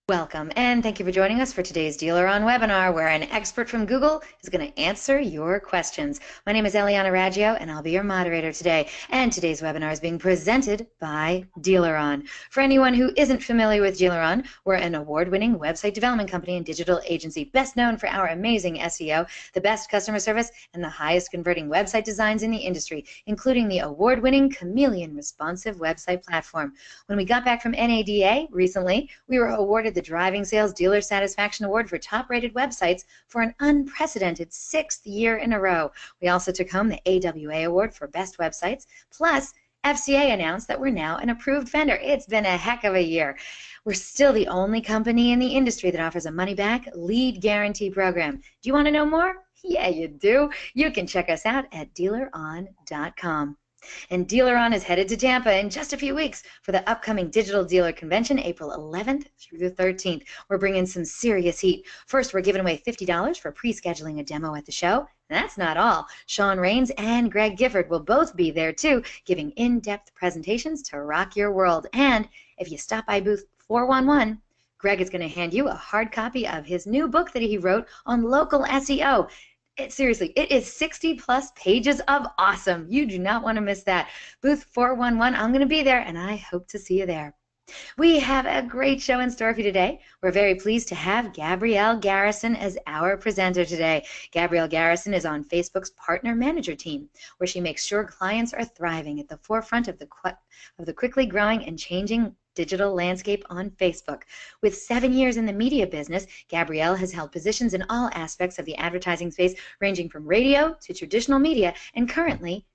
Welcome, and thank you for joining us for today's DealerOn webinar, where an expert from Google is going to answer your questions. My name is Eliana Raggio, and I'll be your moderator today. And today's webinar is being presented by DealerOn. For anyone who isn't familiar with DealerOn, we're an award-winning website development company and digital agency, best known for our amazing SEO, the best customer service, and the highest converting website designs in the industry, including the award-winning Chameleon responsive website platform. When we got back from NADA recently, we were awarded the Driving Sales Dealer Satisfaction Award for top-rated websites for an unprecedented 6th year in a row. We also took home the AWA Award for Best Websites, plus FCA announced that we're now an approved vendor. It's been a heck of a year. We're still the only company in the industry that offers a money-back lead guarantee program. Do you want to know more? Yeah, you do. You can check us out at DealerOn.com. And DealerOn is headed to Tampa in just a few weeks for the upcoming Digital Dealer Convention, April 11th through the 13th. We're bringing some serious heat. First, we're giving away $50 for pre-scheduling a demo at the show. And that's not all. Sean Rains and Greg Gifford will both be there too, giving in-depth presentations to rock your world. And if you stop by booth 411, Greg is going to hand you a hard copy of his new book that he wrote on local SEO. Seriously, it is 60-plus pages of awesome. You do not want to miss that. Booth 411, I'm going to be there, and I hope to see you there. We have a great show in store for you today. We're very pleased to have Gabrielle Garrison as our presenter today. Gabrielle Garrison is on Facebook's Partner Manager team, where she makes sure clients are thriving at the forefront of the quickly growing and changing digital landscape on Facebook. With 7 years in the media business, Gabrielle has held positions in all aspects of the advertising space, ranging from radio to traditional media, and currently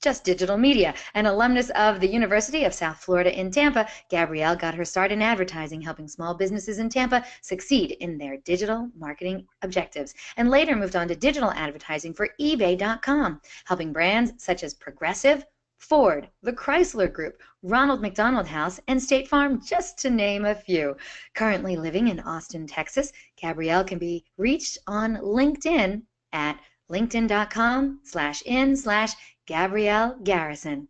just digital media. An alumnus of the University of South Florida in Tampa, Gabrielle got her start in advertising, helping small businesses in Tampa succeed in their digital marketing objectives, and later moved on to digital advertising for eBay.com, helping brands such as Progressive, Ford, the Chrysler Group, Ronald McDonald House, and State Farm, just to name a few. Currently living in Austin, Texas, Gabrielle can be reached on LinkedIn at linkedin.com/in/Gabrielle Garrison.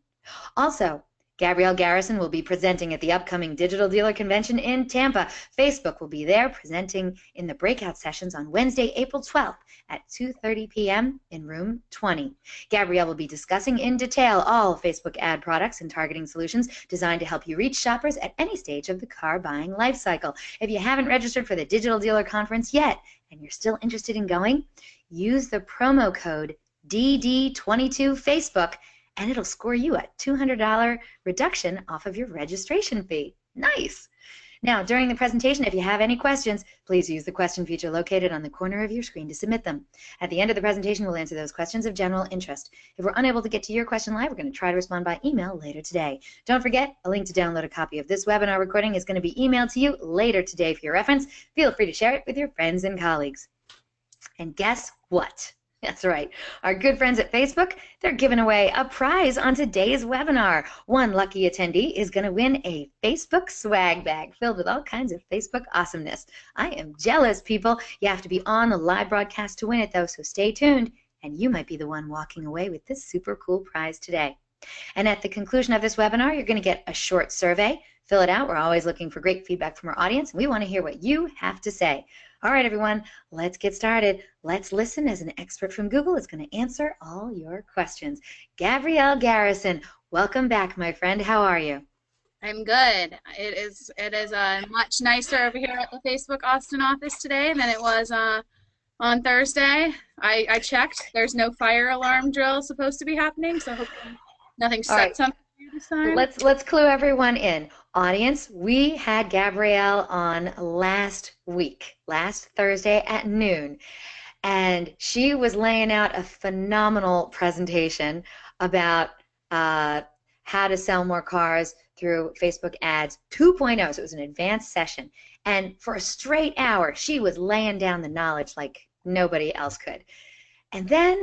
Also, Gabrielle Garrison will be presenting at the upcoming Digital Dealer Convention in Tampa. Facebook will be there presenting in the breakout sessions on Wednesday, April 12th at 2:30 p.m. in room 20. Gabrielle will be discussing in detail all Facebook ad products and targeting solutions designed to help you reach shoppers at any stage of the car buying life cycle. If you haven't registered for the Digital Dealer Conference yet and you're still interested in going, use the promo code DD22Facebook and it'll score you a $200 reduction off of your registration fee. Nice! Now, during the presentation, if you have any questions, please use the question feature located on the corner of your screen to submit them. At the end of the presentation, we'll answer those questions of general interest. If we're unable to get to your question live, we're going to try to respond by email later today. Don't forget, a link to download a copy of this webinar recording is going to be emailed to you later today for your reference. Feel free to share it with your friends and colleagues. And guess what? That's right. Our good friends at Facebook, they're giving away a prize on today's webinar. One lucky attendee is going to win a Facebook swag bag filled with all kinds of Facebook awesomeness. I am jealous, people. You have to be on the live broadcast to win it, though, so stay tuned, and you might be the one walking away with this super cool prize today. And at the conclusion of this webinar, you're going to get a short survey. Fill it out. We're always looking for great feedback from our audience, and we want to hear what you have to say. All right, everyone, let's get started. Let's listen as an expert from Google is going to answer all your questions. Gabrielle Garrison, welcome back, my friend. How are you? I'm good. It is much nicer over here at the Facebook Austin office today than it was on Thursday. I checked. There's no fire alarm drill supposed to be happening, so hopefully nothing sets something this time. Let's clue everyone in. Audience, we had Gabrielle on last Thursday at noon, and she was laying out a phenomenal presentation about how to sell more cars through Facebook ads 2.0. So it was an advanced session, and for a straight hour she was laying down the knowledge like nobody else could. And then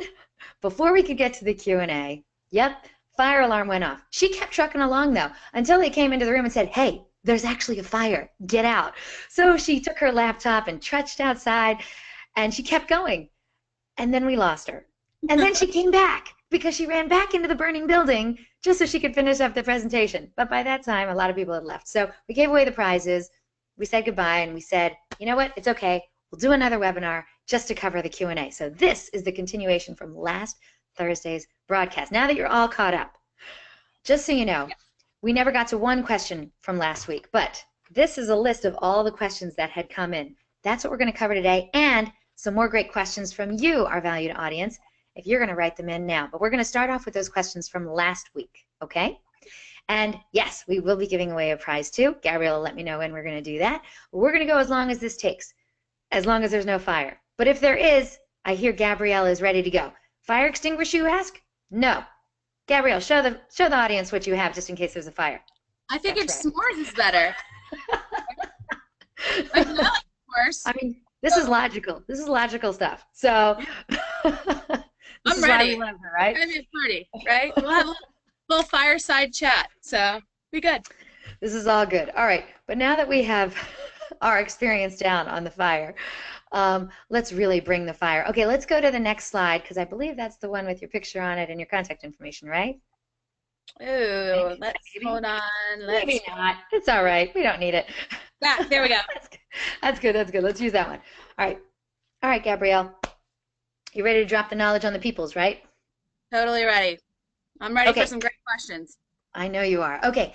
before we could get to the Q&A, yep, fire alarm went off. She kept trucking along, though, until they came into the room and said, hey, there's actually a fire. Get out. So she took her laptop and trudged outside, and she kept going. And then we lost her. And then she came back because she ran back into the burning building just so she could finish up the presentation. But by that time, a lot of people had left. So we gave away the prizes. we said goodbye and we said, you know what, it's okay. We'll do another webinar just to cover the Q&A. So this is the continuation from last Thursday's broadcast. Now that you're all caught up, just so you know, we never got to one question from last week, but this is a list of all the questions that had come in. That's what we're going to cover today, and some more great questions from you, our valued audience, if you're going to write them in now. But we're going to start off with those questions from last week, okay? And yes, we will be giving away a prize too. Gabrielle will let me know when we're going to do that. We're going to go as long as this takes, as long as there's no fire. But if there is, I hear Gabrielle is ready to go. Fire extinguisher, you ask? No. Gabrielle, show the audience what you have just in case there's a fire. I figured s'mores is better. I like s'mores. I mean, this is logical. This is logical stuff. So I'm ready. Right? It's gonna be a party, right? We'll have a little fireside chat. So be good. This is all good. All right. But now that we have our experience down on the fire, let's really bring the fire. Okay, let's go to the next slide because I believe that's the one with your picture on it and your contact information, right? Ooh, hold on. Maybe not. It's all right. We don't need it. There we go. That's good. That's good. Let's use that one. All right, Gabrielle. You ready to drop the knowledge on the peoples, right? Totally ready. I'm ready for some great questions. I know you are. Okay.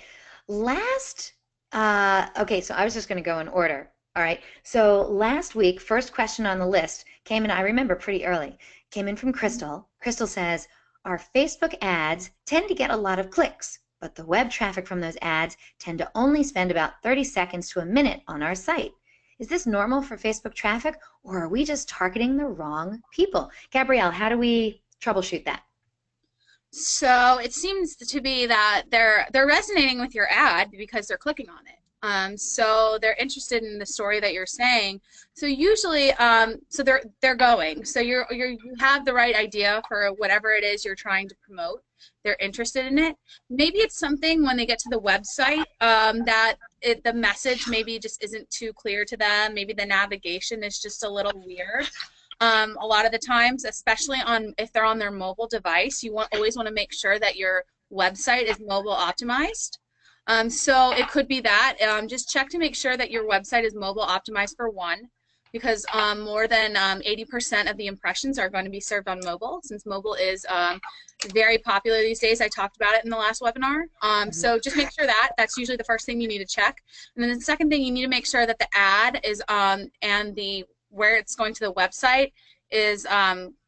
So I was just going to go in order. All right. So last week, first question on the list came in, I remember pretty early, came in from Crystal. Crystal says, our Facebook ads tend to get a lot of clicks, but the web traffic from those ads tend to only spend about 30 seconds to a minute on our site. Is this normal for Facebook traffic, or are we just targeting the wrong people? Gabrielle, how do we troubleshoot that? So it seems to be that they're resonating with your ad because they're clicking on it. So they're interested in the story that you're saying. So usually, so they're going. So you have the right idea for whatever it is you're trying to promote. They're interested in it. Maybe it's something when they get to the website the message maybe just isn't too clear to them. Maybe the navigation is just a little weird. A lot of the times, especially if they're on their mobile device, you always want to make sure that your website is mobile optimized. So it could be that. Just check to make sure that your website is mobile optimized for one, because more than 80% of the impressions are going to be served on mobile, since mobile is very popular these days. I talked about it in the last webinar. So just make sure that's usually the first thing you need to check. And then the second thing, you need to make sure that the ad is and where it's going to the website is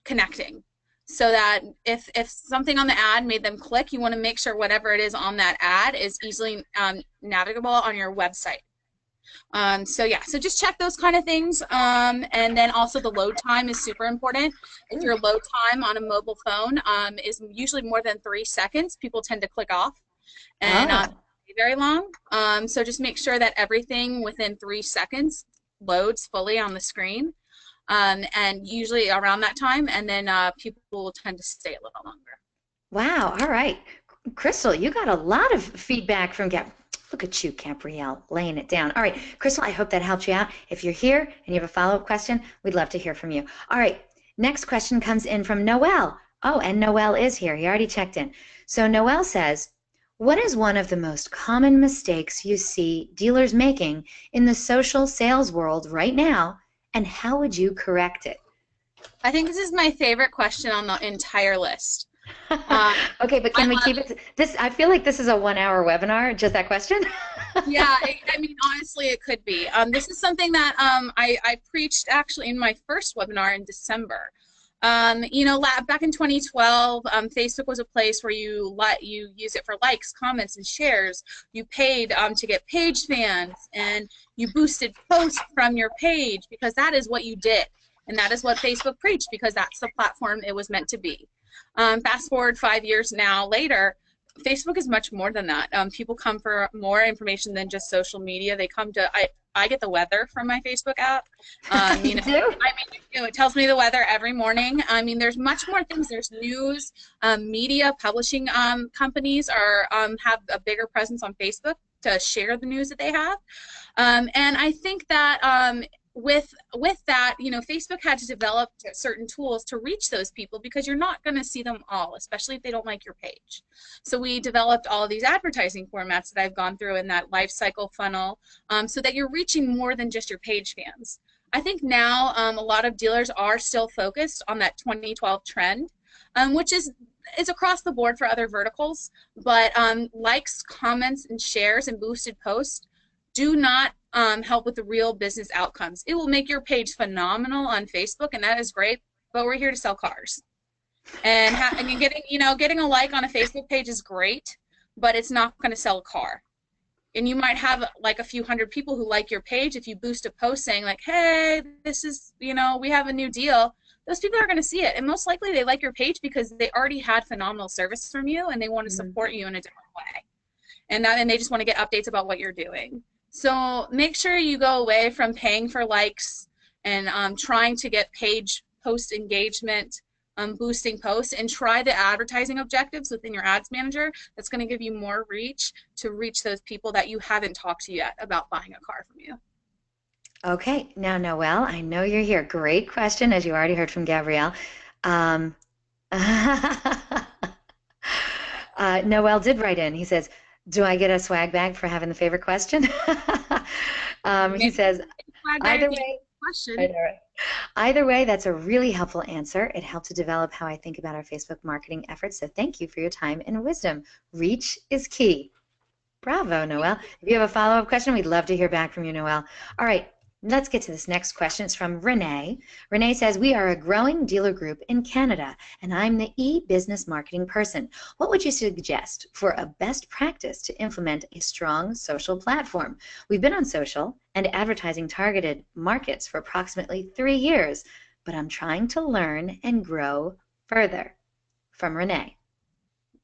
connecting. So that if something on the ad made them click, you want to make sure whatever it is on that ad is easily navigable on your website. So yeah, so just check those kind of things. And then also the load time is super important. If your load time on a mobile phone is usually more than 3 seconds, people tend to click off and not very long. So just make sure that everything within 3 seconds loads fully on the screen. And usually around that time, and then people will tend to stay a little longer. Wow, all right. Crystal, you got a lot of feedback from Look at you, Gabrielle, laying it down. All right, Crystal, I hope that helped you out. If you're here and you have a follow-up question, we'd love to hear from you. All right, next question comes in from Noel. Oh, and Noel is here. He already checked in. So Noel says, what is one of the most common mistakes you see dealers making in the social sales world right now, and how would you correct it? I think this is my favorite question on the entire list. Okay, but can we keep it? I feel like this is a 1-hour webinar, just that question. Yeah, I mean, honestly, it could be. This is something that I preached actually in my first webinar in December. You know, back in 2012, Facebook was a place where you use it for likes, comments, and shares. You paid to get page fans, and you boosted posts from your page because that is what you did, and that is what Facebook preached because that's the platform it was meant to be. Fast forward 5 years now later, Facebook is much more than that. People come for more information than just social media. They come to I get the weather from my Facebook app. You know, it tells me the weather every morning. I mean, there's much more things. There's news, media, publishing companies have a bigger presence on Facebook to share the news that they have. And I think that with that, Facebook had to develop certain tools to reach those people because you're not going to see them all, especially if they don't like your page. So we developed all of these advertising formats that I've gone through in that life cycle funnel, so that you're reaching more than just your page fans. I think now a lot of dealers are still focused on that 2012 trend, which is across the board for other verticals, but likes, comments, and shares and boosted posts do not help with the real business outcomes. It will make your page phenomenal on Facebook, and that is great, but we're here to sell cars. And getting a like on a Facebook page is great, but it's not going to sell a car. And you might have like a few hundred people who like your page. If you boost a post saying like, hey, this is, we have a new deal, those people are going to see it. And most likely they like your page because they already had phenomenal service from you and they want to support you in a different way. And they just want to get updates about what you're doing. So make sure you go away from paying for likes and trying to get page post engagement, boosting posts, and try the advertising objectives within your ads manager. That's going to give you more reach to reach those people that you haven't talked to yet about buying a car from you. Okay, now Noelle, I know you're here. Great question, as you already heard from Gabrielle. Noelle did write in. He says, do I get a swag bag for having the favorite question? He says, either way, that's a really helpful answer. It helped to develop how I think about our Facebook marketing efforts, so thank you for your time and wisdom. Reach is key. Bravo, Noelle. If you have a follow-up question, we'd love to hear back from you, Noelle. All right, let's get to this next question. It's from Renee. Renee says, we are a growing dealer group in Canada, and I'm the e-business marketing person. What would you suggest for a best practice to implement a strong social platform? We've been on social and advertising targeted markets for approximately 3 years, but I'm trying to learn and grow further. From Renee.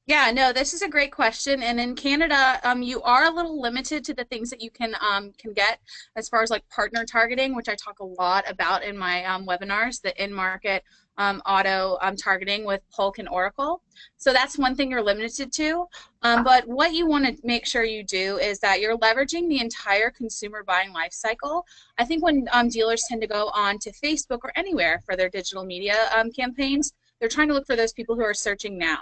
Yeah, no, this is a great question. And in Canada, you are a little limited to the things that you can get as far as like partner targeting, which I talk a lot about in my webinars, the in-market auto targeting with Polk and Oracle. So that's one thing you're limited to. But what you want to make sure you do is that you're leveraging the entire consumer buying life cycle. I think when dealers tend to go on to Facebook or anywhere for their digital media campaigns, they're trying to look for those people who are searching now.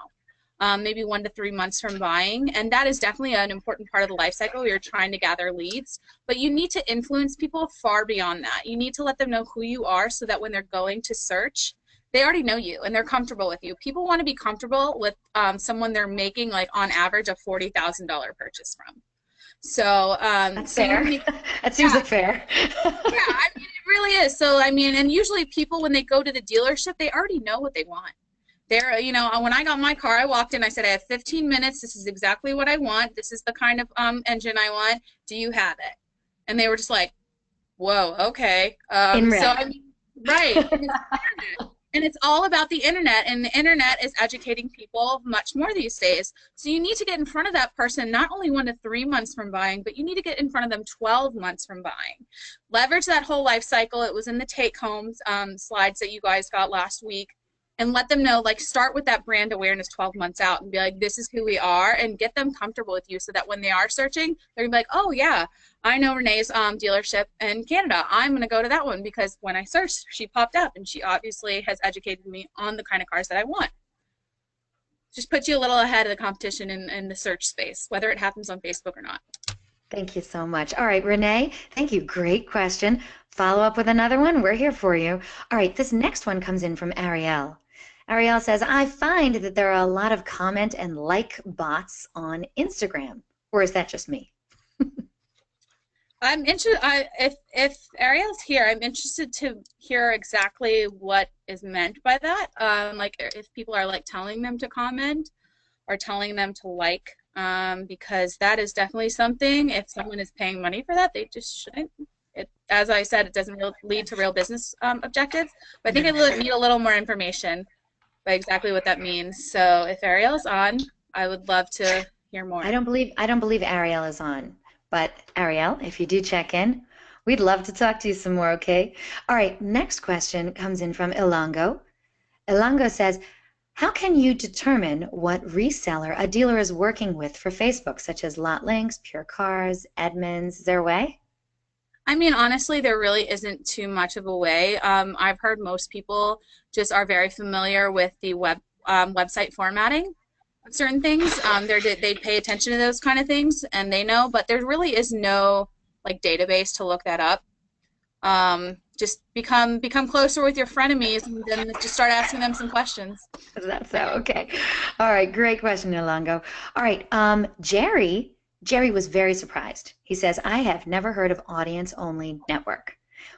Maybe 1 to 3 months from buying, and that is definitely an important part of the life cycle. You're trying to gather leads, but you need to influence people far beyond that. You need to let them know who you are so that when they're going to search, they already know you and they're comfortable with you. People want to be comfortable with someone they're making like on average a $40,000 purchase from. So that's fair. That seems like fair. Yeah, I mean, it really is. So I mean, and usually people when they go to the dealership, they already know what they want. There, when I got my car, I walked in, I said, I have 15 minutes. This is exactly what I want. This is the kind of engine I want. Do you have it? And they were just like, whoa, okay. In red. So, I mean, right. And it's all about the internet, and the internet is educating people much more these days. So you need to get in front of that person not only 1 to 3 months from buying, but you need to get in front of them 12 months from buying. Leverage that whole life cycle. It was in the take-homes slides that you guys got last week. And let them know, like, start with that brand awareness 12 months out and be like, this is who we are, and get them comfortable with you so that when they are searching, they're going to be like, oh, yeah, I know Renee's dealership in Canada. I'm going to go to that one because when I searched, she popped up, and she obviously has educated me on the kind of cars that I want. Just puts you a little ahead of the competition in the search space, whether it happens on Facebook or not. Thank you so much. All right, Renee, thank you. Great question. Follow up with another one. We're here for you. All right, this next one comes in from Ariel. Ariel says, I find that there are a lot of comment and like bots on Instagram. Or is that just me? I'm interested. If Ariel's here, I'm interested to hear exactly what is meant by that. Like if people are like telling them to comment or telling them to like, because that is definitely something. If someone is paying money for that, they just shouldn't. As I said, it doesn't lead to real business objectives. But I think I need a little more information by exactly what that means. So if Ariel's on, I would love to hear more. I don't believe Ariel is on. But Ariel, if you do check in, we'd love to talk to you some more, okay? All right, next question comes in from Ilango. Ilango says, how can you determine what reseller a dealer is working with for Facebook, such as Lot Links, Pure Cars, Edmunds? Is there a way? I mean, honestly, there really isn't too much of a way. I've heard most people just are very familiar with the website formatting of certain things. They pay attention to those kind of things, and they know, but there really is no like database to look that up. Just become closer with your frenemies, and then just start asking them some questions. Is that so? Okay. All right. Great question, Ilongo. All right. Jerry was very surprised. He says, I have never heard of audience only network.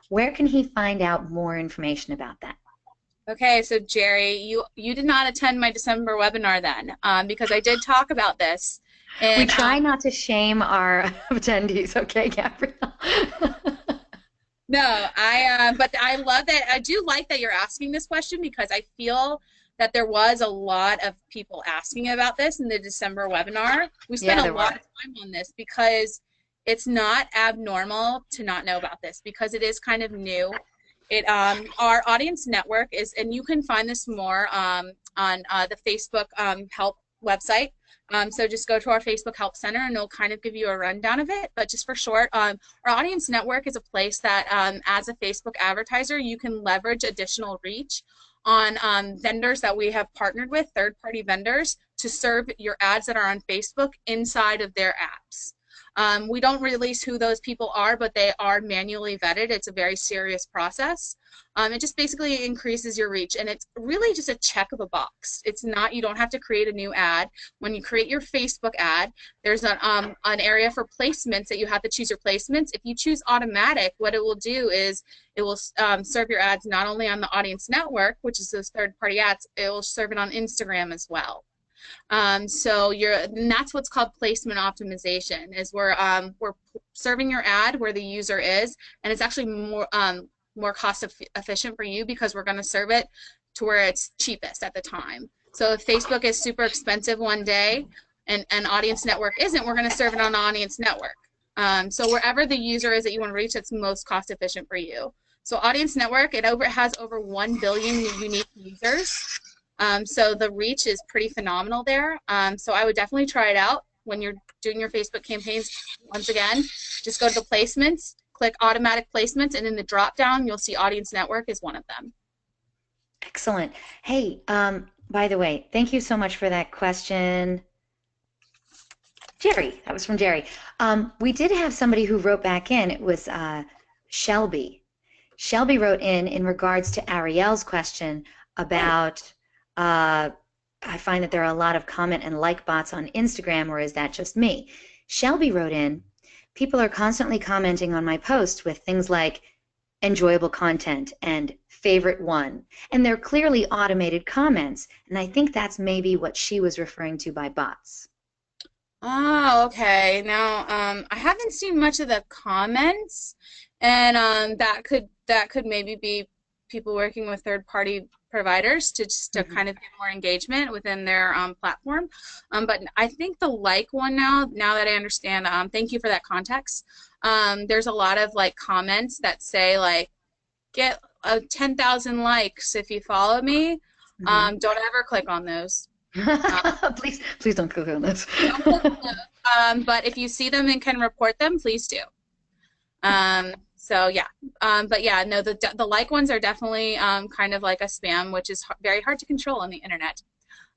Where can he find out more information about that? Okay, so Jerry, you did not attend my December webinar then, because I did talk about this. And, we try not to shame our attendees, okay, Gabrielle? No, but I love that. I do like that you're asking this question because I feel that there was a lot of people asking about this in the December webinar. We spent a lot of time on this because it's not abnormal to not know about this because it is kind of new. Our audience network is, and you can find this more on the Facebook help website. So just go to our Facebook Help Center and it'll kind of give you a rundown of it. But just for short, our audience network is a place that as a Facebook advertiser, you can leverage additional reach on vendors that we have partnered with, third-party vendors, to serve your ads that are on Facebook inside of their apps. We don't release who those people are, but they are manually vetted. It's a very serious process. It just basically increases your reach, and it's really just a check of a box. It's not, you don't have to create a new ad. When you create your Facebook ad, there's an area for placements that you have to choose your placements. If you choose automatic, what it will do is it will serve your ads not only on the audience network, which is those third-party ads, it will serve it on Instagram as well. And that's what's called placement optimization, is we're serving your ad where the user is, and it's actually more cost efficient for you because we're going to serve it to where it's cheapest at the time. So if Facebook is super expensive one day and audience network isn't, we're going to serve it on the audience network. So wherever the user is that you want to reach, that's most cost efficient for you. So audience network, it has over 1 billion unique users. So the reach is pretty phenomenal there. So I would definitely try it out when you're doing your Facebook campaigns. Once again, just go to the placements, click automatic placements, and in the drop down, you'll see audience network is one of them. Excellent. Hey, by the way, thank you so much for that question. Jerry, that was from Jerry. We did have somebody who wrote back in. It was Shelby. Shelby wrote in regards to Ariel's question about I find that there are a lot of comment and like bots on Instagram, or is that just me? Shelby wrote in, people are constantly commenting on my posts with things like enjoyable content and favorite one, and they're clearly automated comments, and I think that's maybe what she was referring to by bots. Oh, okay. Now, I haven't seen much of the comments, and that could maybe be people working with third-party providers to kind of get more engagement within their platform. But I think the like one now that I understand, thank you for that context. There's a lot of like comments that say like, get 10,000 likes if you follow me. Don't ever click on those. Please don't click on those. But if you see them and can report them, please do. So yeah, but yeah, no, the like ones are definitely kind of like a spam, which is very hard to control on the internet.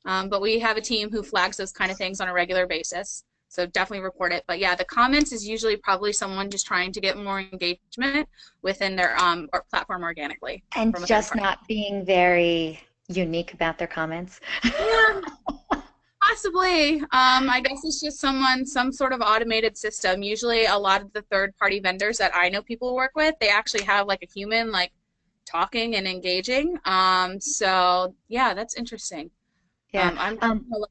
But we have a team who flags those kind of things on a regular basis, so definitely report it. But yeah, the comments is usually probably someone just trying to get more engagement within their or platform organically. And just not being very unique about their comments. Yeah. Possibly. I guess it's just some sort of automated system. Usually a lot of the third-party vendors that I know people work with, they actually have like a human like talking and engaging. So yeah, that's interesting. Yeah.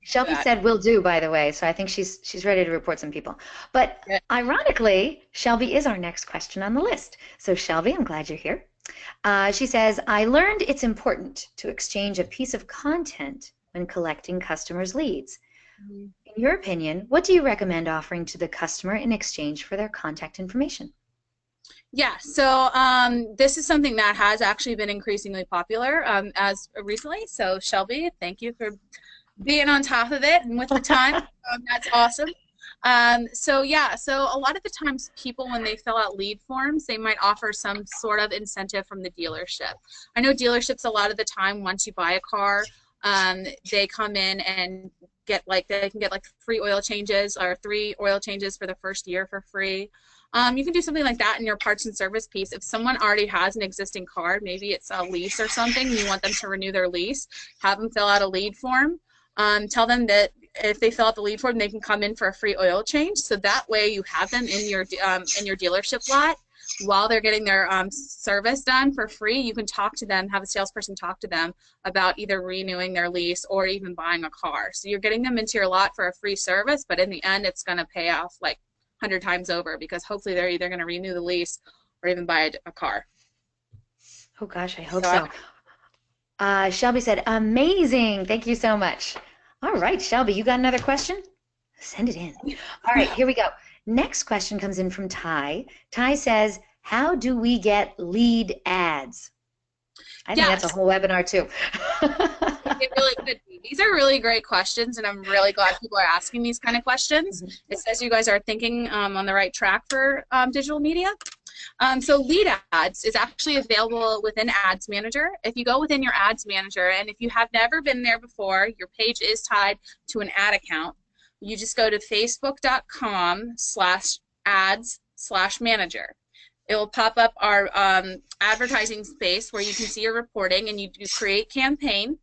Shelby said will do, by the way, so I think she's ready to report some people. But ironically, Shelby is our next question on the list. So Shelby, I'm glad you're here. She says, I learned it's important to exchange a piece of content when collecting customers' leads. In your opinion, what do you recommend offering to the customer in exchange for their contact information? Yeah, so this is something that has actually been increasingly popular as recently. So Shelby, thank you for being on top of it and with the time. That's awesome. So yeah, so a lot of the times people, when they fill out lead forms, they might offer some sort of incentive from the dealership. I know dealerships a lot of the time, once you buy a car, they come in and get like, they can get like free oil changes or 3 oil changes for the first year for free. You can do something like that in your parts and service piece. If someone already has an existing car, maybe it's a lease or something, you want them to renew their lease, have them fill out a lead form. Tell them that if they fill out the lead form, they can come in for a free oil change. So that way you have them in your dealership lot while they're getting their service done for free. You can talk to them, have a salesperson talk to them about either renewing their lease or even buying a car. So you're getting them into your lot for a free service, but in the end, it's going to pay off like 100 times over, because hopefully they're either going to renew the lease or even buy a car. Oh gosh, I hope so. Shelby said, amazing. Thank you so much. All right, Shelby, you got another question? Send it in. All right, here we go. Next question comes in from Ty. Ty says, how do we get lead ads? I think that's a whole webinar too. It really could be. These are really great questions, and I'm really glad people are asking these kind of questions. It says you guys are thinking on the right track for digital media. So lead ads is actually available within Ads Manager. If you go within your Ads Manager, and if you have never been there before, your page is tied to an ad account. You just go to facebook.com/ads/manager. It will pop up our advertising space where you can see your reporting, and you do create campaign.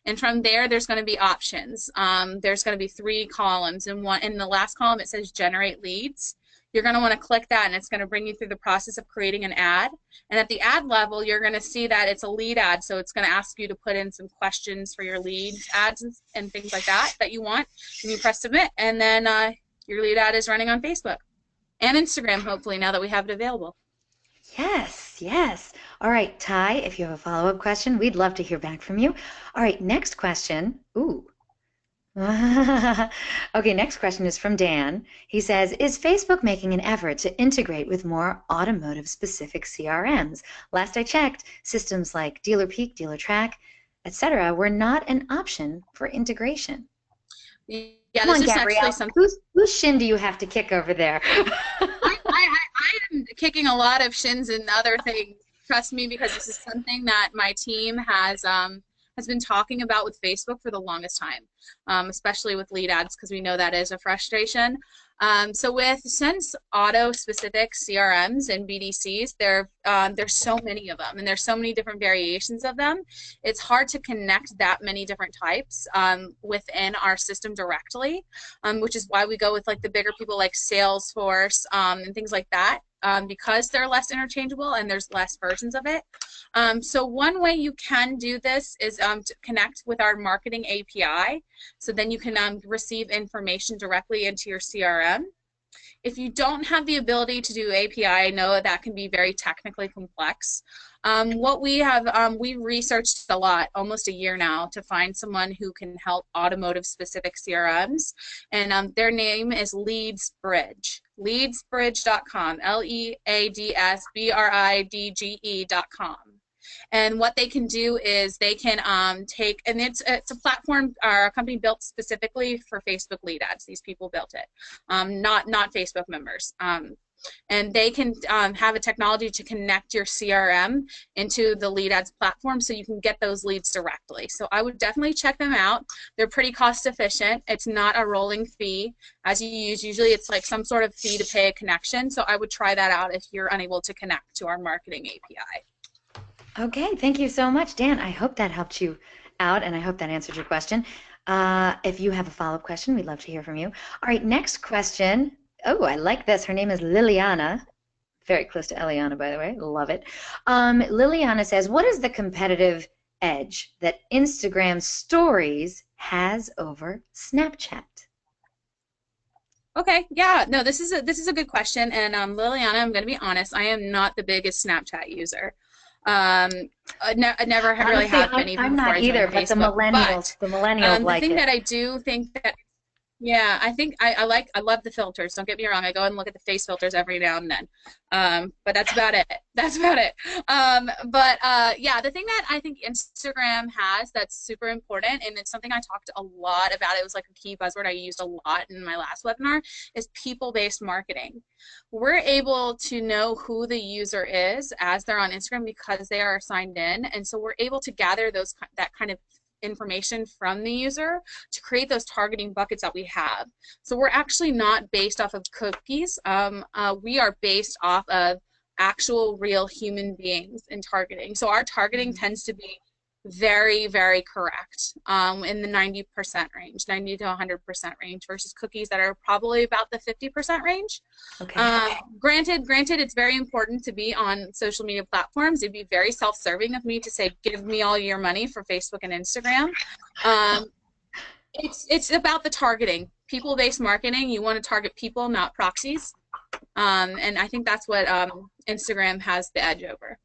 And from there, there's going to be options. There's going to be 3 columns. In the last column, it says generate leads. You're going to want to click that, and it's going to bring you through the process of creating an ad. And at the ad level, you're going to see that it's a lead ad, so it's going to ask you to put in some questions for your lead ads and things like that you want. And you press submit, and then your lead ad is running on Facebook and Instagram, hopefully, now that we have it available. Yes, yes. All right, Ty, if you have a follow-up question, we'd love to hear back from you. All right, next question. Ooh. Okay, next question is from Dan. He says, is Facebook making an effort to integrate with more automotive-specific CRMs? Last I checked, systems like DealerPeak, DealerTrack, etc. were not an option for integration. Yeah, Come on, Gabrielle. Whose shin do you have to kick over there? I am kicking a lot of shins and other things. Trust me, because this is something that my team has been talking about with Facebook for the longest time, especially with lead ads, because we know that is a frustration. Since auto-specific CRMs and BDCs, there's so many of them, and there's so many different variations of them. It's hard to connect that many different types within our system directly, which is why we go with like the bigger people like Salesforce and things like that. Because they're less interchangeable and there's less versions of it. So one way you can do this is to connect with our marketing API. So then you can receive information directly into your CRM. If you don't have the ability to do API, I know that can be very technically complex. What we have, we researched a lot, almost a year now, to find someone who can help automotive-specific CRMs, and their name is LeadsBridge. LeadsBridge.com, LeadsBridge.com. And what they can do is they can take, and it's a platform, a company built specifically for Facebook lead ads. These people built it, not Facebook members. And they can have a technology to connect your CRM into the lead ads platform so you can get those leads directly. So I would definitely check them out. They're pretty cost efficient. It's not a rolling fee as you use. Usually it's like some sort of fee to pay a connection. So I would try that out if you're unable to connect to our marketing API. Okay, thank you so much, Dan. I hope that helped you out, and I hope that answered your question. If you have a follow-up question, we'd love to hear from you. All right, next question. Oh, I like this. Her name is Liliana. Very close to Eliana, by the way. Love it. Liliana says, what is the competitive edge that Instagram Stories has over Snapchat? Okay, yeah, no, this is a good question, and Liliana, I'm going to be honest, I am not the biggest Snapchat user. I never really have been even I'm before not I either, joined but Facebook. the millennials like the thing it. that I do think that Yeah, I think I love the filters. Don't get me wrong. I go and look at the face filters every now and then. But that's about it. That's about it. Yeah, the thing that I think Instagram has that's super important, and it's something I talked a lot about, it was like a key buzzword I used a lot in my last webinar, is people-based marketing. We're able to know who the user is as they're on Instagram because they are signed in, and so we're able to gather that kind of information from the user to create those targeting buckets that we have. So we're actually not based off of cookies. We are based off of actual real human beings in targeting. So our targeting tends to be very, very correct, in the 90% range, 90 to 100% range, versus cookies that are probably about the 50% range. Okay. Granted, it's very important to be on social media platforms. It'd be very self-serving of me to say, give me all your money for Facebook and Instagram. It's about the targeting. People-based marketing, you want to target people, not proxies. And I think that's what Instagram has the edge over.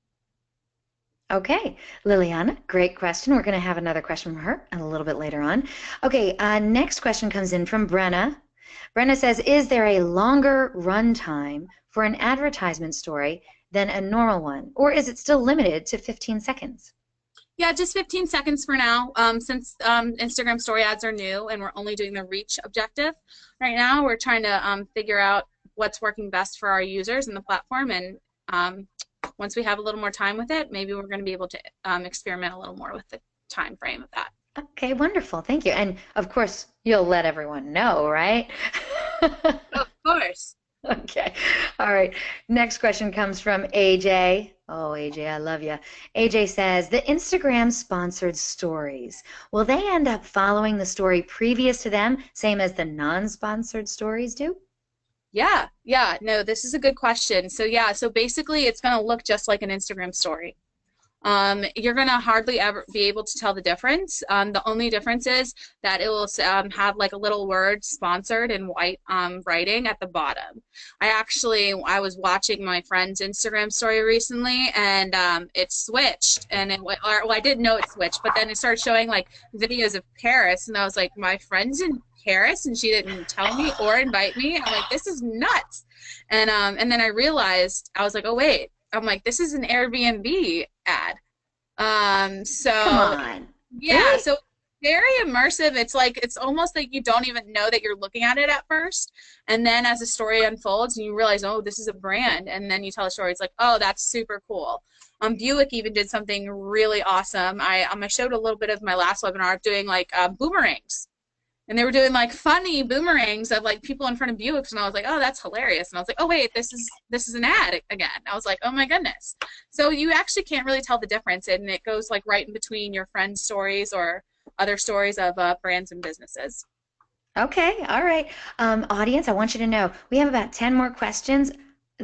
Okay, Liliana, great question. We're going to have another question from her a little bit later on. Okay, next question comes in from Brenna. Brenna says, is there a longer run time for an advertisement story than a normal one, or is it still limited to 15 seconds? Yeah, just 15 seconds for now. Since Instagram story ads are new and we're only doing the reach objective right now, we're trying to figure out what's working best for our users and the platform. And once we have a little more time with it, maybe we're going to be able to experiment a little more with the time frame of that. Okay, wonderful. Thank you. And of course, you'll let everyone know, right? Of course. Okay. All right. Next question comes from AJ. Oh, AJ, I love you. AJ says, the Instagram sponsored stories, will they end up following the story previous to them, same as the non-sponsored stories do? Yeah. No, this is a good question. So yeah, so basically it's going to look just like an Instagram story. You're going to hardly ever be able to tell the difference. The only difference is that it will have like a little word sponsored in white writing at the bottom. I was watching my friend's Instagram story recently, and it switched, and I didn't know it switched, but then it started showing like videos of Paris, and I was like, my friend's in Paris and she didn't tell me or invite me. I'm like, this is nuts. And then I realized, I was like, oh wait, I'm like, this is an Airbnb ad. Come on. Yeah, Really? so very immersive. It's like, it's almost like you don't even know that you're looking at it at first. And then as the story unfolds and you realize, oh, this is a brand. And then you tell a story, it's like, oh, that's super cool. Buick even did something really awesome. I showed a little bit of my last webinar of doing like boomerangs. And they were doing like funny boomerangs of like people in front of Buicks, and I was like, oh, that's hilarious. And I was like, oh wait, this is an ad again. I was like, oh my goodness. So you actually can't really tell the difference, and it goes like right in between your friends' stories or other stories of brands and businesses. Okay, all right. Audience, I want you to know we have about 10 more questions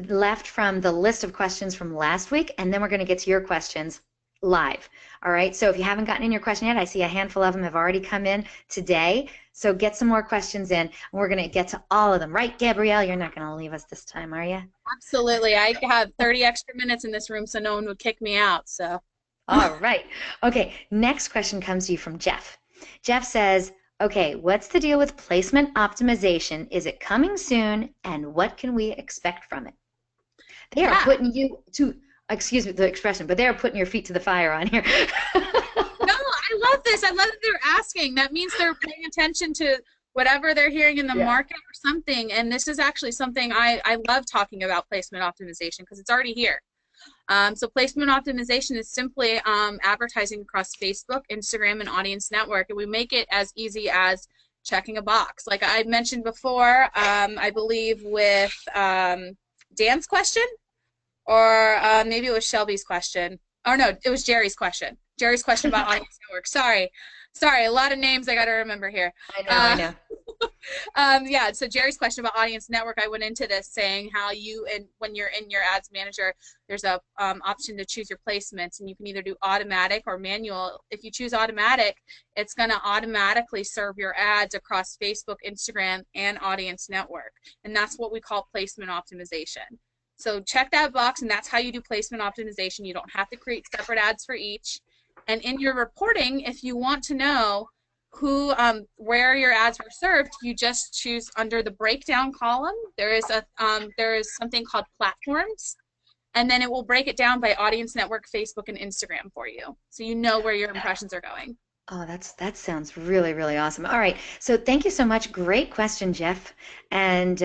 left from the list of questions from last week, and then we're going to get to your questions live. All right, so if you haven't gotten in your question yet, I see a handful of them have already come in today. So get some more questions in, and we're going to get to all of them. Right, Gabrielle? You're not going to leave us this time, are you? Absolutely. I have 30 extra minutes in this room, so no one would kick me out. So. All right. Okay, next question comes to you from Jeff. Jeff says, okay, what's the deal with placement optimization? Is it coming soon, and what can we expect from it? They are putting you to, excuse me the expression, but they're putting your feet to the fire on here. No, I love this. I love that they're asking. That means they're paying attention to whatever they're hearing in the market or something. And this is actually something I love talking about, placement optimization, because it's already here. So placement optimization is simply advertising across Facebook, Instagram, and Audience Network. And we make it as easy as checking a box. Like I mentioned before, I believe with Dan's question, or maybe it was Shelby's question. Or no, it was Jerry's question. Jerry's question about Audience Network. Sorry, a lot of names I got to remember here. I know. Yeah, so Jerry's question about Audience Network, I went into this saying how when you're in your ads manager, there's a option to choose your placements, and you can either do automatic or manual. If you choose automatic, it's going to automatically serve your ads across Facebook, Instagram, and Audience Network, and that's what we call placement optimization. So check that box, and that's how you do placement optimization. You don't have to create separate ads for each. And in your reporting, if you want to know where your ads were served, you just choose under the breakdown column. There is something called platforms, and then it will break it down by audience network, Facebook, and Instagram for you, so you know where your impressions are going. Oh, that sounds really, really awesome. All right. So thank you so much. Great question, Jeff. And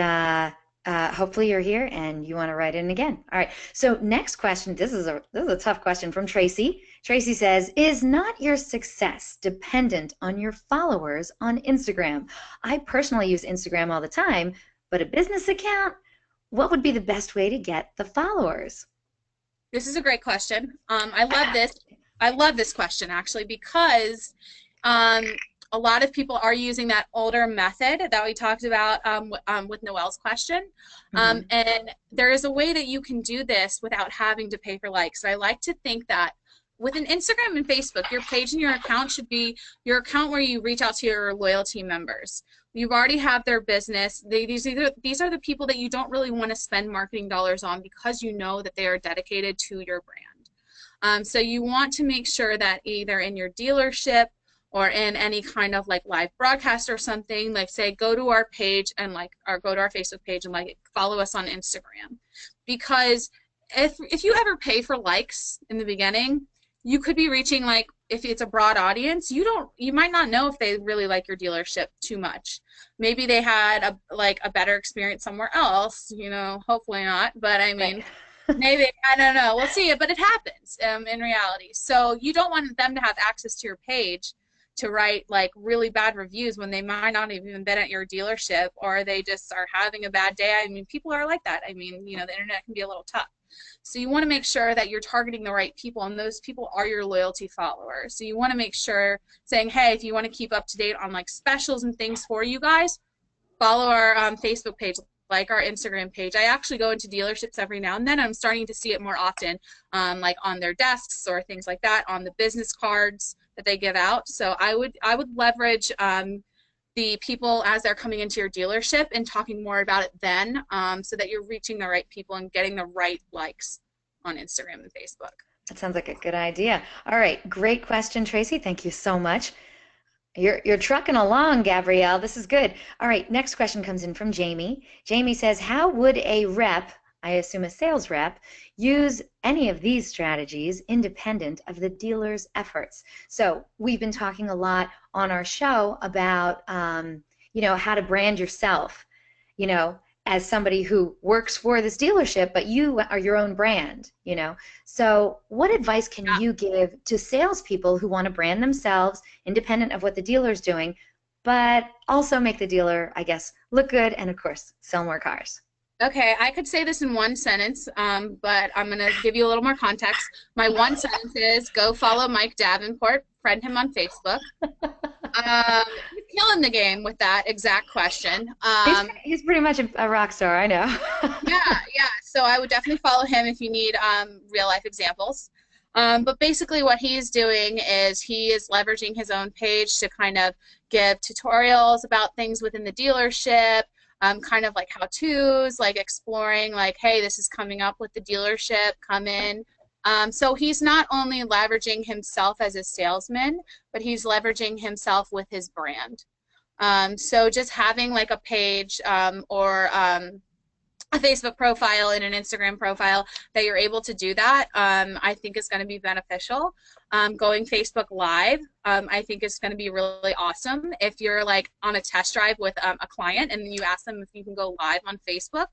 hopefully you're here and you want to write in again. All right. So next question. This is a tough question from Tracy. Tracy says, "Is not your success dependent on your followers on Instagram? I personally use Instagram all the time, but a business account, what would be the best way to get the followers?" This is a great question. I love this. I love this question, actually, because a lot of people are using that older method that we talked about with Noelle's question. And there is a way that you can do this without having to pay for likes. So I like to think that with an Instagram and Facebook, your page and your account should be your account where you reach out to your loyalty members. You already have their business. These are the people that you don't really want to spend marketing dollars on because you know that they are dedicated to your brand. So you want to make sure that either in your dealership or in any kind of like live broadcast or something, like say go to our page and or go to our Facebook page and follow us on Instagram. Because if you ever pay for likes in the beginning, you could be reaching, if it's a broad audience, you might not know if they really like your dealership too much. Maybe they had a better experience somewhere else, hopefully not, but I mean, right. Maybe, I don't know, we'll see, but it happens in reality. So you don't want them to have access to your page to write really bad reviews when they might not have even been at your dealership, or they just are having a bad day. I mean, people are like that. I mean, the internet can be a little tough. So you want to make sure that you're targeting the right people, and those people are your loyalty followers. So you want to make sure saying, hey, if you want to keep up to date on specials and things for you guys, follow our Facebook page, like our Instagram page. I actually go into dealerships every now and then. I'm starting to see it more often, on their desks or things like that, on the business cards that they give out. So I would leverage the people as they're coming into your dealership and talking more about it then, so that you're reaching the right people and getting the right likes on Instagram and Facebook. That sounds like a good idea. All right, great question, Tracy. Thank you so much. You're trucking along, Gabrielle. This is good. All right, next question comes in from Jamie. Jamie says, how would a rep, I assume a sales rep, use any of these strategies independent of the dealer's efforts? So we've been talking a lot on our show about, how to brand yourself, as somebody who works for this dealership, but you are your own brand, So what advice can you give to salespeople who want to brand themselves independent of what the dealer's doing, but also make the dealer, I guess, look good and, of course, sell more cars? Okay, I could say this in one sentence, but I'm going to give you a little more context. My one sentence is go follow Mike Davenport, friend him on Facebook. He's killing the game with that exact question. He's pretty much a rock star, I know. yeah. So I would definitely follow him if you need real life examples. But basically what he's doing is he is leveraging his own page to kind of give tutorials about things within the dealership, kind of like how-tos, exploring, hey, this is coming up with the dealership, come in. So he's not only leveraging himself as a salesman, but he's leveraging himself with his brand. So just having a page or a Facebook profile and an Instagram profile that you're able to do that, I think is going to be beneficial. Going Facebook Live, I think is going to be really awesome. If you're on a test drive with a client and you ask them if you can go live on Facebook,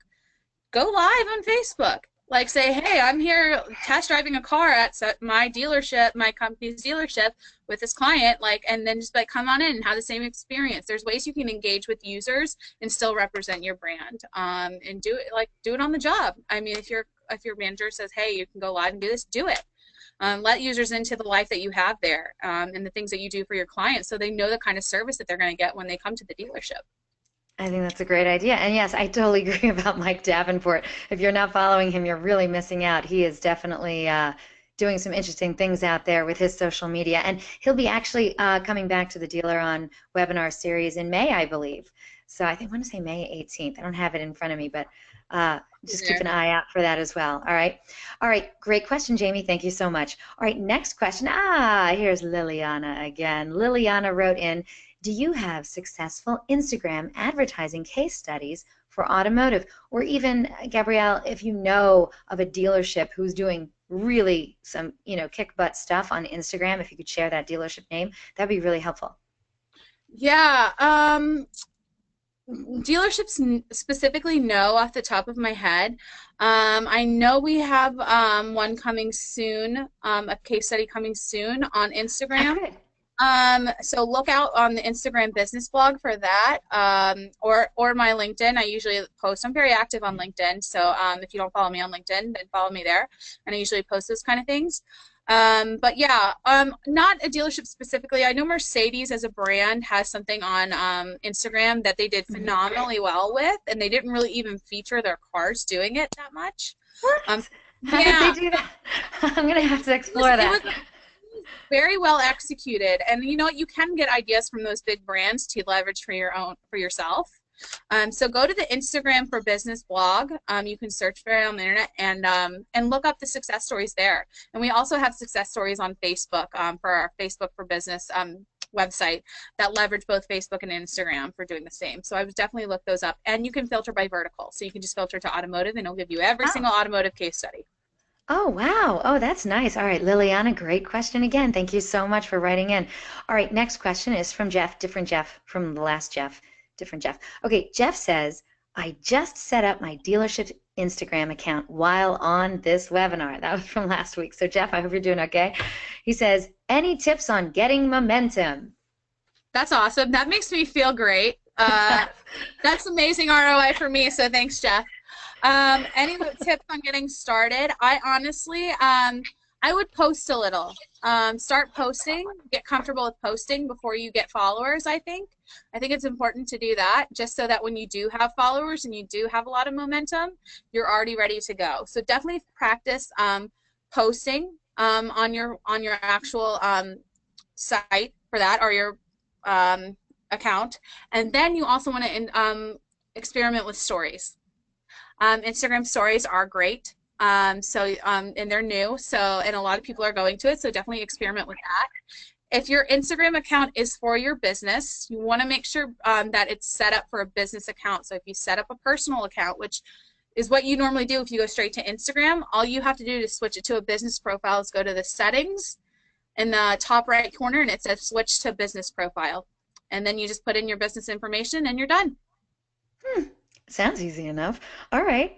go live on Facebook. Say, hey, I'm here test driving a car at my dealership, my company's dealership with this client, and then just come on in and have the same experience. There's ways you can engage with users and still represent your brand, and do it on the job. I mean, if your manager says, hey, you can go live and do this, do it. Let users into the life that you have there, and the things that you do for your clients, so they know the kind of service that they're going to get when they come to the dealership. I think that's a great idea. And yes, I totally agree about Mike Davenport. If you're not following him, you're really missing out. He is definitely doing some interesting things out there with his social media. And he'll be actually coming back to the DealerOn webinar series in May, I believe. So I think I want to say May 18th. I don't have it in front of me, but just keep an eye out for that as well. All right. Great question, Jamie. Thank you so much. All right, next question. Here's Liliana again. Liliana wrote in, do you have successful Instagram advertising case studies for automotive? Or even, Gabrielle, if you know of a dealership who's doing really some, kick butt stuff on Instagram, if you could share that dealership name, that'd be really helpful. Yeah, dealerships specifically know off the top of my head. I know we have one coming soon, a case study coming soon on Instagram. Good. So look out on the Instagram business blog for that, or my LinkedIn. I usually post. I'm very active on LinkedIn, so if you don't follow me on LinkedIn, then follow me there, and I usually post those kind of things. But yeah, not a dealership specifically. I know Mercedes as a brand has something on Instagram that they did phenomenally well with, and they didn't really even feature their cars doing it that much. What? How Yeah, did they do that? I'm going to have to explore that. it was very well executed, and you know what, you can get ideas from those big brands to leverage for yourself. So go to the Instagram for Business blog. You can search for it on the internet and look up the success stories there. And we also have success stories on Facebook for our Facebook for Business website that leverage both Facebook and Instagram for doing the same. So I would definitely look those up. And you can filter by vertical. So you can just filter to automotive, and it'll give you every single automotive case study. Oh, wow. Oh, that's nice. All right, Liliana, great question again. Thank you so much for writing in. All right, next question is from Jeff, different Jeff from the last Jeff, different Jeff. Okay, Jeff says, I just set up my dealership Instagram account while on this webinar. That was from last week. So Jeff, I hope you're doing okay. He says, any tips on getting momentum? That's awesome. That makes me feel great. That's amazing ROI for me, so thanks, Jeff. Any tips on getting started? I honestly, I would post a little. Start posting, get comfortable with posting before you get followers, I think. I think it's important to do that just so that when you do have followers and you do have a lot of momentum, you're already ready to go. So definitely practice posting on your actual site for that, or your account. And then you also want to experiment with stories. Instagram stories are great. And they're new, and a lot of people are going to it, so definitely experiment with that. If your Instagram account is for your business, you want to make sure that it's set up for a business account. So if you set up a personal account, which is what you normally do if you go straight to Instagram, all you have to do to switch it to a business profile is go to the settings in the top right corner, and it says switch to business profile. And then you just put in your business information and you're done. Sounds easy enough. All right.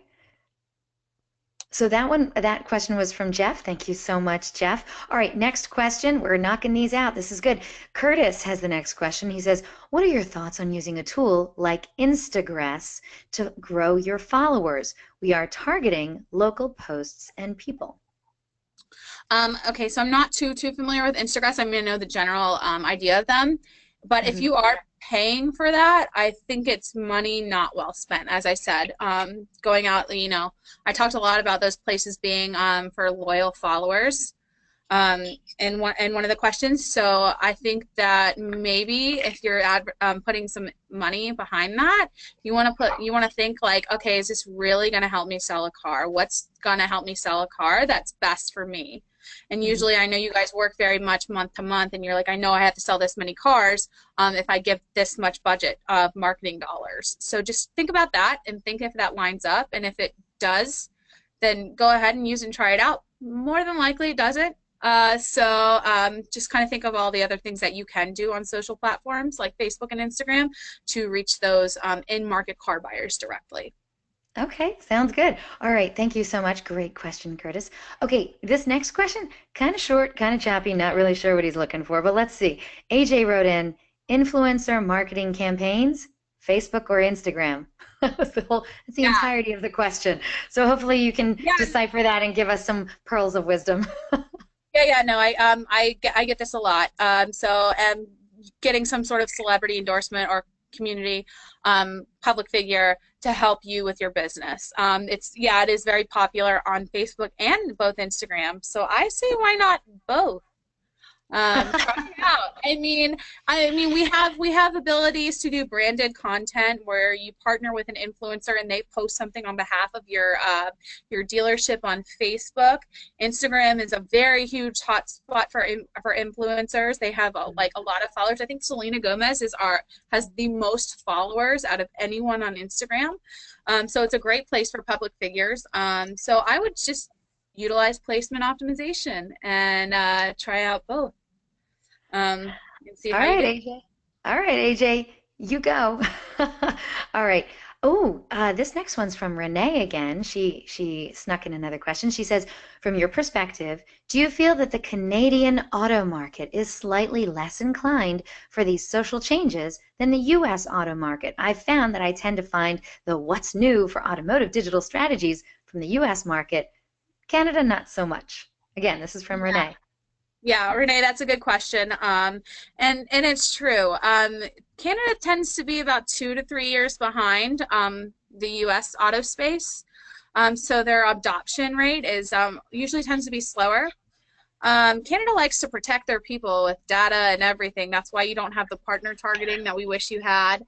So that question was from Jeff. Thank you so much, Jeff. All right, next question. We're knocking these out. This is good. Curtis has the next question. He says, what are your thoughts on using a tool like Instagress to grow your followers? We are targeting local posts and people. Okay, so I'm not too familiar with Instagress. I mean, I know the general idea of them. But if you are paying for that, I think it's money not well spent. As I said, going out, I talked a lot about those places being for loyal followers in one of the questions. So I think that maybe if you're putting some money behind that, you want to think like, okay, is this really going to help me sell a car? What's going to help me sell a car that's best for me? And usually I know you guys work very much month to month, and you're like, I know I have to sell this many cars if I give this much budget of marketing dollars. So just think about that and think if that lines up. And if it does, then go ahead and use and try it out. More than likely it doesn't. Just kind of think of all the other things that you can do on social platforms like Facebook and Instagram to reach those in-market car buyers directly. Okay, sounds good. All right, thank you so much. Great question, Curtis. Okay, this next question, kind of short, kind of choppy, not really sure what he's looking for, but let's see. AJ wrote in, influencer marketing campaigns, Facebook or Instagram? That's the entirety of the question. So hopefully you can decipher that and give us some pearls of wisdom. No, I get this a lot. Getting some sort of celebrity endorsement or community public figure to help you with your business. It is very popular on Facebook and both Instagram. So I say why not both? Try it out. I mean, we have abilities to do branded content where you partner with an influencer and they post something on behalf of your dealership on Facebook. Instagram is a very huge hotspot for influencers. They have like a lot of followers. I think Selena Gomez has the most followers out of anyone on Instagram. So it's a great place for public figures. So I would just utilize placement optimization and try out both. And see All how you right, do. AJ. All right, AJ, you go. All right. Oh, this next one's from Renee again. She snuck in another question. She says, from your perspective, do you feel that the Canadian auto market is slightly less inclined for these social changes than the U.S. auto market? I've found that I tend to find the what's new for automotive digital strategies from the U.S. market. Canada, not so much. Again, this is from Yeah. Renee. Yeah, Renee, that's a good question. And it's true. Canada tends to be about 2 to 3 years behind the U.S. auto space. So their adoption rate is usually tends to be slower. Canada likes to protect their people with data and everything. That's why you don't have the partner targeting that we wish you had.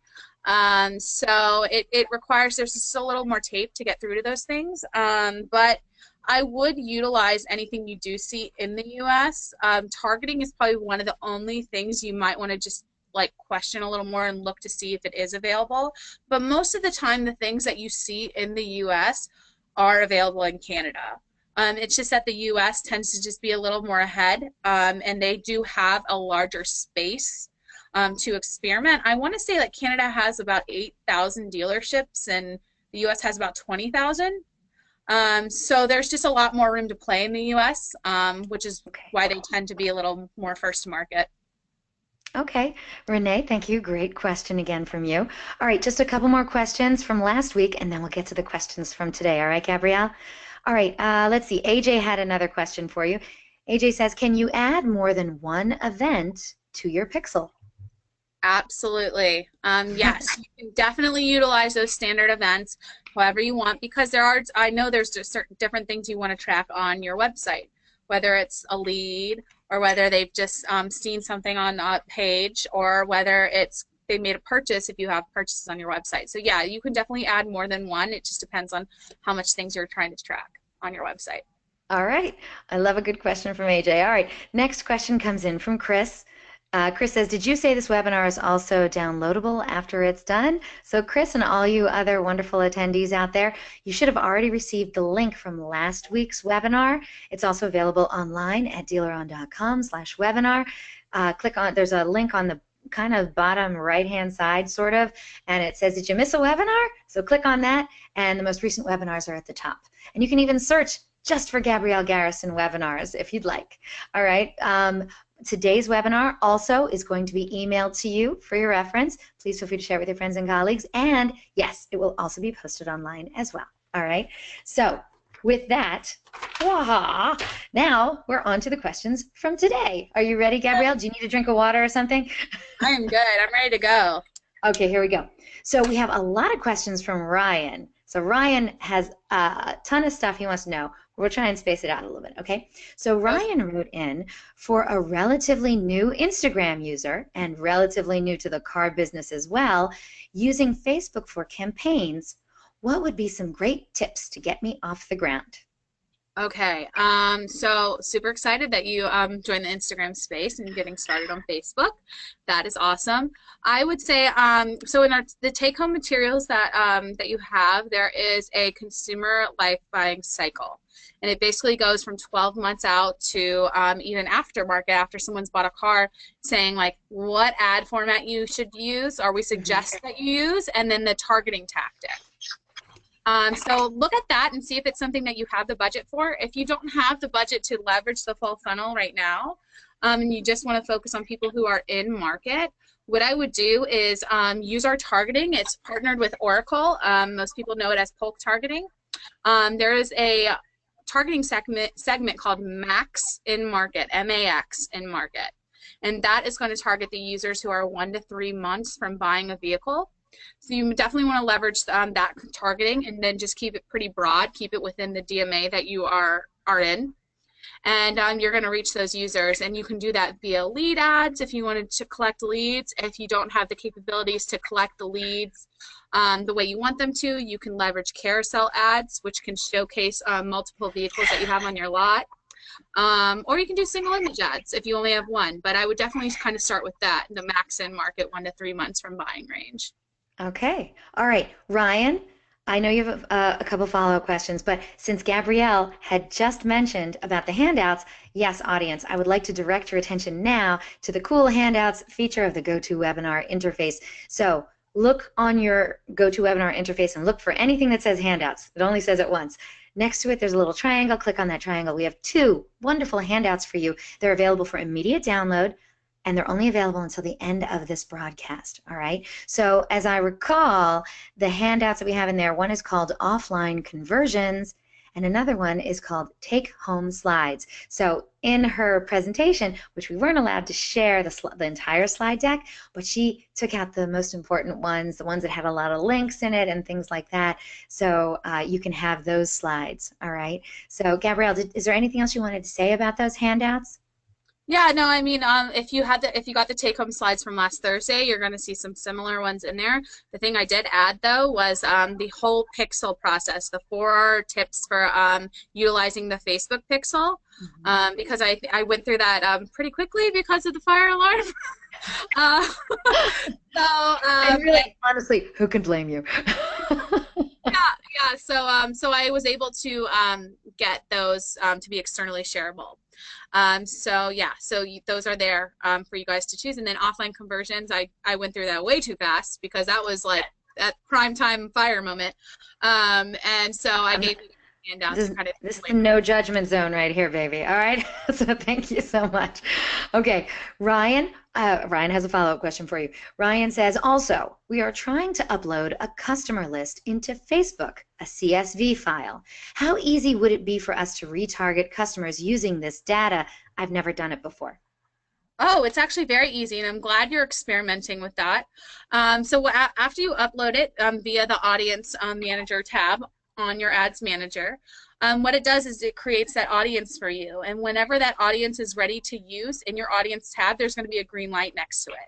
So it requires, there's just a little more tape to get through to those things. But I would utilize anything you do see in the US. Targeting is probably one of the only things you might want to just like question a little more and look to see if it is available. But most of the time, the things that you see in the US are available in Canada. It's just that the US tends to just be a little more ahead, and they do have a larger space to experiment. I want to say that Canada has about 8,000 dealerships and the US has about 20,000. So there's just a lot more room to play in the US, which is Okay. why they tend to be a little more first to market. Okay, Renee, thank you. Great question again from you. All right, just a couple more questions from last week, and then we'll get to the questions from today. All right, Gabrielle? All right, let's see. AJ had another question for you. AJ says, can you add more than one event to your Pixel? Absolutely. Yes, you can definitely utilize those standard events however you want because I know there's just certain different things you want to track on your website, whether it's a lead or whether they've just seen something on a page or whether they made a purchase if you have purchases on your website. So yeah, you can definitely add more than one. It just depends on how much things you're trying to track on your website. All right, I love a good question from AJ. All right, next question comes in from Chris. Chris says, did you say this webinar is also downloadable after it's done? So Chris and all you other wonderful attendees out there, you should have already received the link from last week's webinar. It's also available online at DealerOn.com/webinar. Click on, there's a link on the kind of bottom right-hand side, sort of, and it says, did you miss a webinar? So click on that, and the most recent webinars are at the top. And you can even search just for Gabrielle Garrison webinars if you'd like. All right. Today's webinar also is going to be emailed to you for your reference. Please feel free to share it with your friends and colleagues. And yes, it will also be posted online as well. All right. So with that, now we're on to the questions from today. Are you ready, Gabrielle? Do you need a drink of water or something? I am good. I'm ready to go. Okay, here we go. So we have a lot of questions from Ryan. So Ryan has a ton of stuff he wants to know. We'll try and space it out a little bit, okay? So Ryan wrote in, for a relatively new Instagram user and relatively new to the car business as well, using Facebook for campaigns, what would be some great tips to get me off the ground? Okay, so super excited that you joined the Instagram space and getting started on Facebook. That is awesome. I would say, so in the take-home materials that that you have, there is a consumer life buying cycle. And it basically goes from 12 months out to even aftermarket, after someone's bought a car, saying like what ad format you should use or we suggest that you use, and then the targeting tactic. So look at that and see if it's something that you have the budget for. If you don't have the budget to leverage the full funnel right now, and you just want to focus on people who are in market, what I would do is use our targeting. It's partnered with Oracle. Most people know it as Polk targeting. There is a targeting segment called Max in Market, M-A-X in Market. And that is going to target the users who are 1 to 3 months from buying a vehicle. So you definitely want to leverage that targeting and then just keep it pretty broad, keep it within the DMA that you are in. and you're going to reach those users. And you can do that via lead ads if you wanted to collect leads. If you don't have the capabilities to collect the leads the way you want them to, you can leverage carousel ads, which can showcase multiple vehicles that you have on your lot. Or you can do single image ads if you only have one. But I would definitely kind of start with that, the max in market 1 to 3 months from buying range. Okay. All right. Ryan, I know you have a couple follow-up questions, but since Gabrielle had just mentioned about the handouts, yes, audience, I would like to direct your attention now to the cool handouts feature of the GoToWebinar interface. So look on your GoToWebinar interface and look for anything that says handouts. It only says it once. Next to it, there's a little triangle. Click on that triangle. We have 2 wonderful handouts for you. They're available for immediate download, and they're only available until the end of this broadcast, all right? So as I recall, the handouts that we have in there, one is called Offline Conversions, and another one is called Take Home Slides. So in her presentation, which we weren't allowed to share the entire slide deck, but she took out the most important ones, the ones that had a lot of links in it and things like that. So you can have those slides, all right? So Gabrielle, is there anything else you wanted to say about those handouts? Yeah, no, I mean, if you got the take-home slides from last Thursday, you're going to see some similar ones in there. The thing I did add, though, was the whole pixel process, the 4 tips for utilizing the Facebook pixel, because I went through that pretty quickly because of the fire alarm. And really, honestly, who can blame you? Yeah. So I was able to get those to be externally shareable. Those are there for you guys to choose. And then offline conversions, I went through that way too fast because that was like that prime time fire moment. And so I gave you the handouts. This is the no judgment zone right here, baby. All right. So thank you so much. Okay, Ryan. Ryan has a follow-up question for you. Ryan says, also, we are trying to upload a customer list into Facebook, a CSV file. How easy would it be for us to retarget customers using this data? I've never done it before. Oh, it's actually very easy, and I'm glad you're experimenting with that. So after you upload it via the Audience Manager tab on your Ads Manager, what it does is it creates that audience for you, and whenever that audience is ready to use in your Audience tab, there's going to be a green light next to it.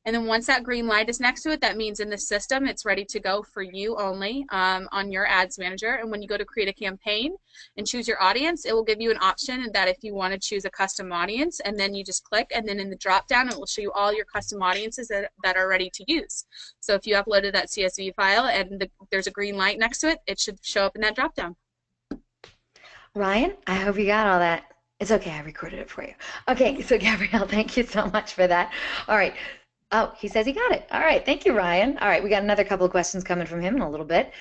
And then once that green light is next to it, that means in the system it's ready to go for you only on your Ads Manager. And when you go to create a campaign and choose your audience, it will give you an option that if you want to choose a custom audience, and then you just click, and then in the drop down it will show you all your custom audiences that are ready to use. So if you uploaded that CSV file and there's a green light next to it, it should show up in that drop down. Ryan, I hope you got all that. It's okay, I recorded it for you. Okay, so Gabrielle, thank you so much for that. All right. Oh, he says he got it. All right, thank you, Ryan. All right, we got another couple of questions coming from him in a little bit.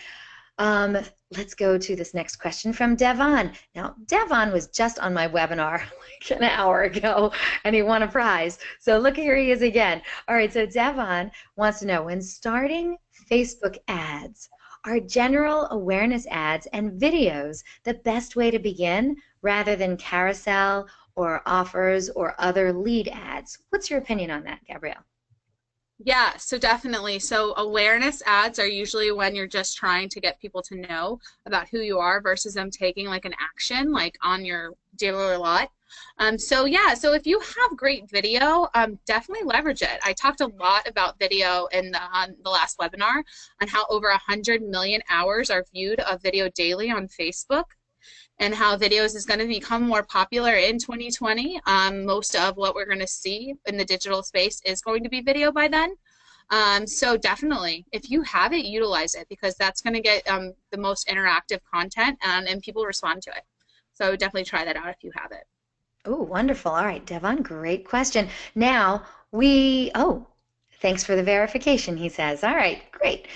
Let's go to this next question from Devon. Now, Devon was just on my webinar like an hour ago, and he won a prize. So look, here he is again. All right, so Devon wants to know, when starting Facebook ads, are general awareness ads and videos the best way to begin rather than carousel or offers or other lead ads? What's your opinion on that, Gabrielle? Yeah, so definitely. So awareness ads are usually when you're just trying to get people to know about who you are versus them taking like an action like on your dealer lot. So if you have great video, definitely leverage it. I talked a lot about video on the last webinar on how over 100 million hours are viewed of video daily on Facebook, and how videos is going to become more popular in 2020. Most of what we're going to see in the digital space is going to be video by then. So definitely, if you have it, utilize it, because that's going to get the most interactive content, and people respond to it. So definitely try that out if you have it. Oh, wonderful. All right, Devon, great question. Now, thanks for the verification, he says. All right, great.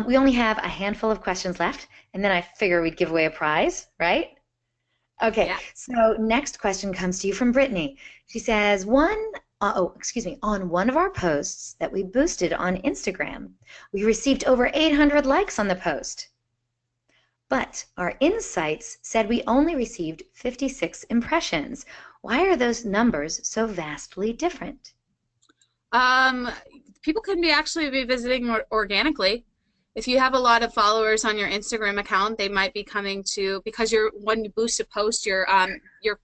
We only have a handful of questions left, and then I figure we'd give away a prize, right? Okay, yeah. So next question comes to you from Brittany. She says, on one of our posts that we boosted on Instagram, we received over 800 likes on the post. But our insights said we only received 56 impressions. Why are those numbers so vastly different? People can actually be visiting organically. If you have a lot of followers on your Instagram account, they might be coming to, because when you boost a post, you're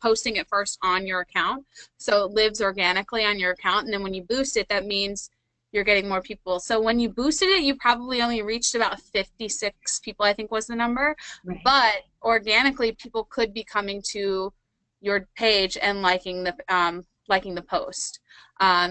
posting it first on your account, so it lives organically on your account, and then when you boost it, that means you're getting more people. So when you boosted it, you probably only reached about 56 people, I think was the number. Right. But organically, people could be coming to your page and liking the post.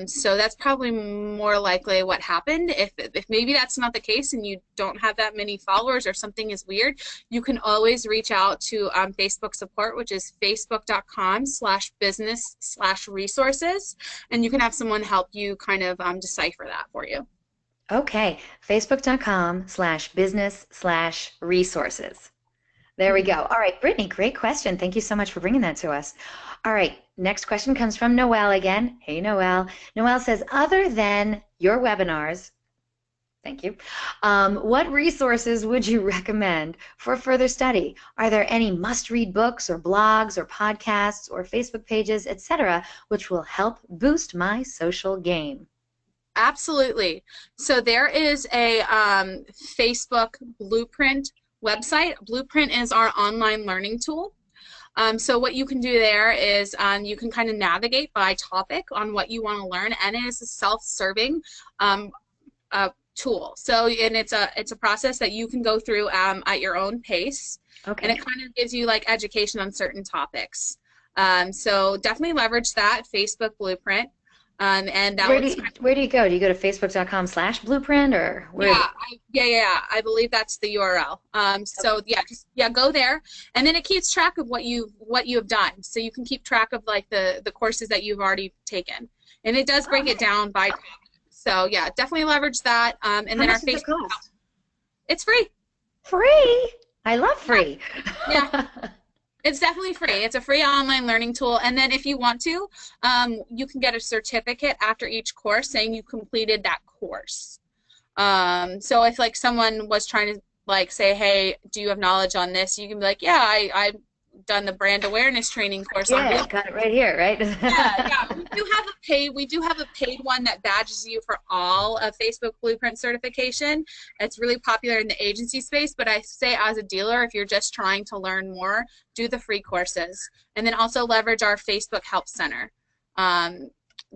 So that's probably more likely what happened. If maybe that's not the case and you don't have that many followers or something is weird, you can always reach out to Facebook support, which is facebook.com/business/resources, and you can have someone help you kind of decipher that for you. Okay, facebook.com/business/resources. There we go. All right, Brittany, great question. Thank you so much for bringing that to us. All right, next question comes from Noelle again. Hey, Noelle. Noelle says, other than your webinars, thank you, what resources would you recommend for further study? Are there any must-read books or blogs or podcasts or Facebook pages, etc., which will help boost my social game? Absolutely. So there is a Facebook Blueprint website. Blueprint is our online learning tool. So what you can do there is you can kind of navigate by topic on what you want to learn, and it is a self-serving tool. So, and it's a process that you can go through at your own pace. Okay. And it kind of gives you like education on certain topics. So definitely leverage that Facebook Blueprint. And that where do you go? Do you go to facebook.com/blueprint or where? Yeah. I believe that's the URL. So yeah, go there, and then it keeps track of what you have done. So you can keep track of like the courses that you've already taken, and it does break it down by topic. So yeah, definitely leverage that. And How then much our does it Facebook, cost? it's free. Free? I love free. Yeah. It's definitely free. It's a free online learning tool. And then if you want to, you can get a certificate after each course saying you completed that course. So if like someone was trying to like say, hey, do you have knowledge on this? You can be like, yeah, I've done the brand awareness training course. Yeah, got it right here, right? Yeah. We do have a paid one that badges you for all of Facebook Blueprint certification. It's really popular in the agency space, but I say as a dealer, if you're just trying to learn more, do the free courses. And then also leverage our Facebook Help Center.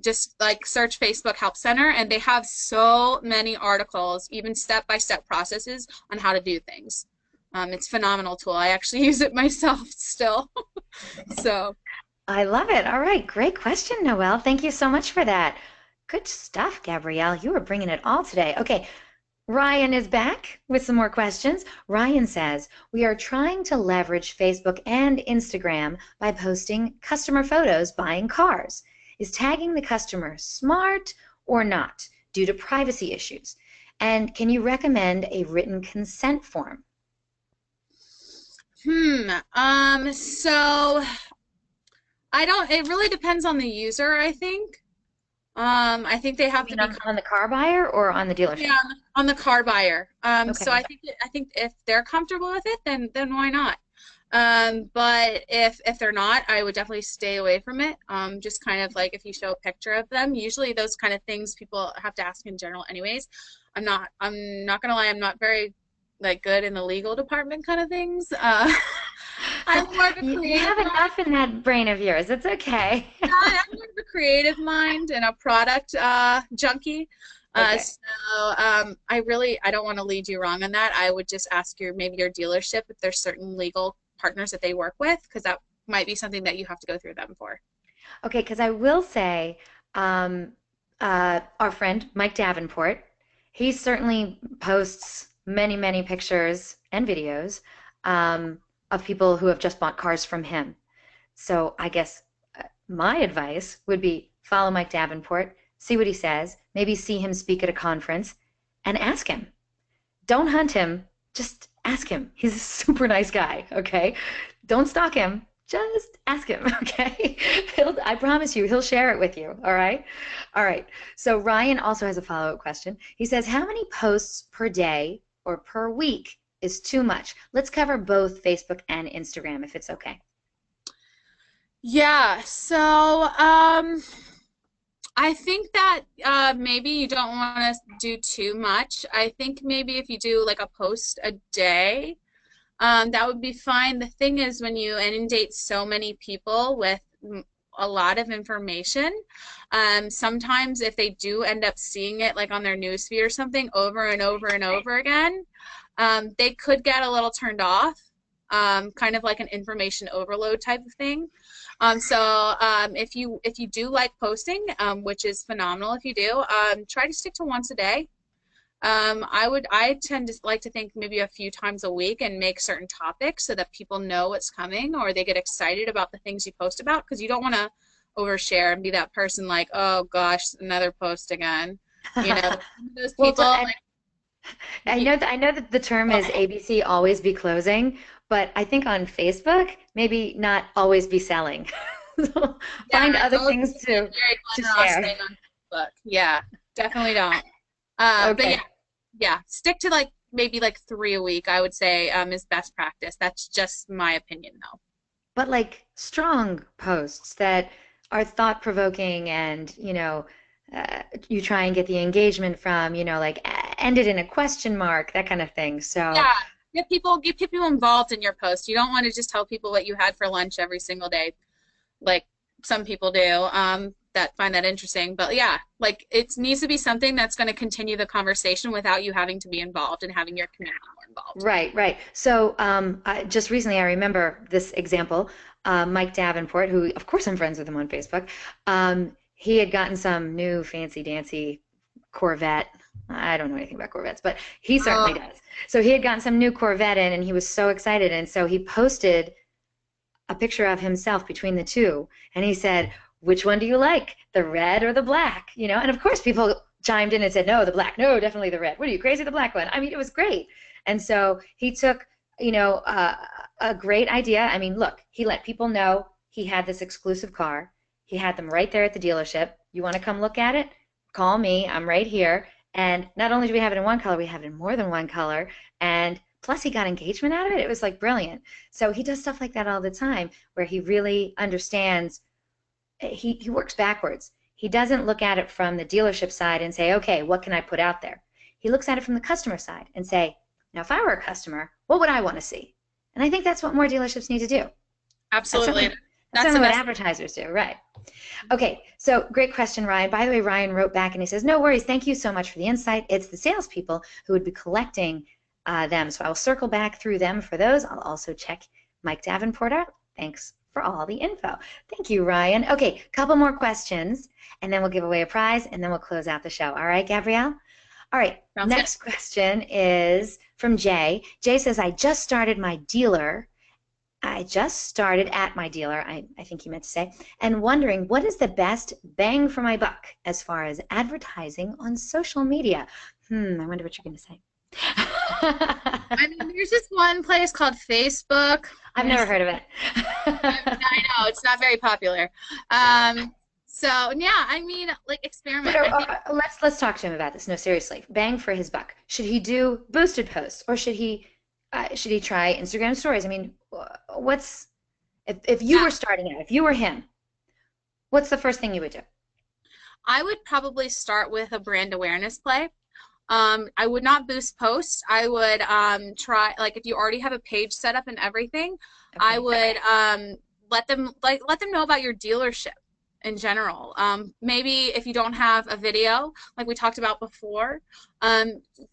Just like search Facebook Help Center, and they have so many articles, even step-by-step processes on how to do things. It's a phenomenal tool. I actually use it myself still. So I love it. All right, great question, Noelle. Thank you so much for that. Good stuff, Gabrielle. You are bringing it all today. Okay, Ryan is back with some more questions. Ryan says, we are trying to leverage Facebook and Instagram by posting customer photos buying cars. Is tagging the customer smart or not due to privacy issues? And can you recommend a written consent form? So it really depends on the user, I think. I think they have to be on the car buyer or on the dealership? Yeah, on the car buyer. Okay. So I think if they're comfortable with it, then why not? But if they're not, I would definitely stay away from it. Just kind of like if you show a picture of them, usually those kind of things people have to ask in general anyways. I'm not gonna lie, I'm not very like good in the legal department kind of things. I'm more of a creative. You have enough in that brain of yours. It's okay. I'm more of a creative mind and a product junkie. Okay. I don't want to lead you wrong on that. I would just ask maybe your dealership if there's certain legal partners that they work with, because that might be something that you have to go through them for. Okay, because I will say, our friend Mike Davenport, he certainly posts many, many pictures and videos of people who have just bought cars from him. So I guess my advice would be follow Mike Davenport, see what he says, maybe see him speak at a conference, and ask him. Don't hunt him, just ask him. He's a super nice guy, okay? Don't stalk him, just ask him, okay? I promise you, he'll share it with you, all right? All right, so Ryan also has a follow-up question. He says, how many posts per day or per week is too much? Let's cover both Facebook and Instagram, if it's okay. Yeah, so I think that maybe you don't want to do too much. I think maybe if you do like a post a day, that would be fine. The thing is, when you inundate so many people with a lot of information, sometimes if they do end up seeing it like on their newsfeed or something over and over and over again, they could get a little turned off, kind of like an information overload type of thing. If you do like posting, which is phenomenal if you do, try to stick to once a day. I tend to like to think maybe a few times a week and make certain topics so that people know what's coming or they get excited about the things you post about, because you don't want to overshare and be that person like, oh gosh, another post again. You know, those Well, people. Like, I know that the term is ABC always be closing, but I think on Facebook, maybe not always be selling. So find other things to share. on Facebook. Yeah, definitely don't. But Okay. yeah, stick to like maybe like 3 a week, I would say, is best practice. That's just my opinion though. But like strong posts that are thought provoking and, you try and get the engagement from, like end it in a question mark, that kind of thing. So, Yeah, get people involved in your post. You don't want to just tell people what you had for lunch every single day, like some people do, that find that interesting. But yeah, like it needs to be something that's going to continue the conversation without you having to be involved and having your community more involved. right, right. So, just recently, I remember this example. Mike Davenport, who, of course, I'm friends with him on Facebook. He had gotten some new fancy dancy Corvette. I don't know anything about Corvettes, but he certainly does. So he had gotten some new Corvette in, and he was so excited. And so he posted a picture of himself between the two, and he said, "Which one do you like, the red or the black?" And of course, people chimed in and said, "No, the black. No, definitely the red. What are you crazy? The black one." I mean, it was great. And so he took, a great idea. I mean, look, he let people know he had this exclusive car. He had them right there at the dealership. You want to come look at it? Call me. I'm right here. And not only do we have it in one color, we have it in more than one color. And plus, he got engagement out of it. It was like brilliant. So he does stuff like that all the time where he really understands. He works backwards. He doesn't look at it from the dealership side and say, okay, what can I put out there? He looks at it from the customer side and say, now, if I were a customer, what would I want to see? And I think that's what more dealerships need to do. Absolutely. That's what advertisers do, right? Okay, so great question, Ryan. By the way, Ryan wrote back and he says, no worries, thank you so much for the insight. It's the salespeople who would be collecting them. So I'll circle back through them for those. I'll also check Mike Davenport out. Thanks for all the info. Thank you, Ryan. Okay, couple more questions, and then we'll give away a prize, and then we'll close out the show. All right, Gabrielle? All right, next question is from Jay. Jay says, I just started at my dealer, I think he meant to say, and wondering what is the best bang for my buck as far as advertising on social media? I wonder what you're going to say. I mean, there's just one place called Facebook. I've never heard of it. I know, it's not very popular. So yeah, I mean, like experiment. Let's talk to him about this. No, seriously, bang for his buck. Should he do boosted posts, or should he try Instagram stories? I mean, if you were starting out, if you were him, what's the first thing you would do? I would probably start with a brand awareness play. I would not boost posts. I would try, like, if you already have a page set up and everything, okay. I would let them know about your dealership in general. Maybe if you don't have a video, like we talked about before,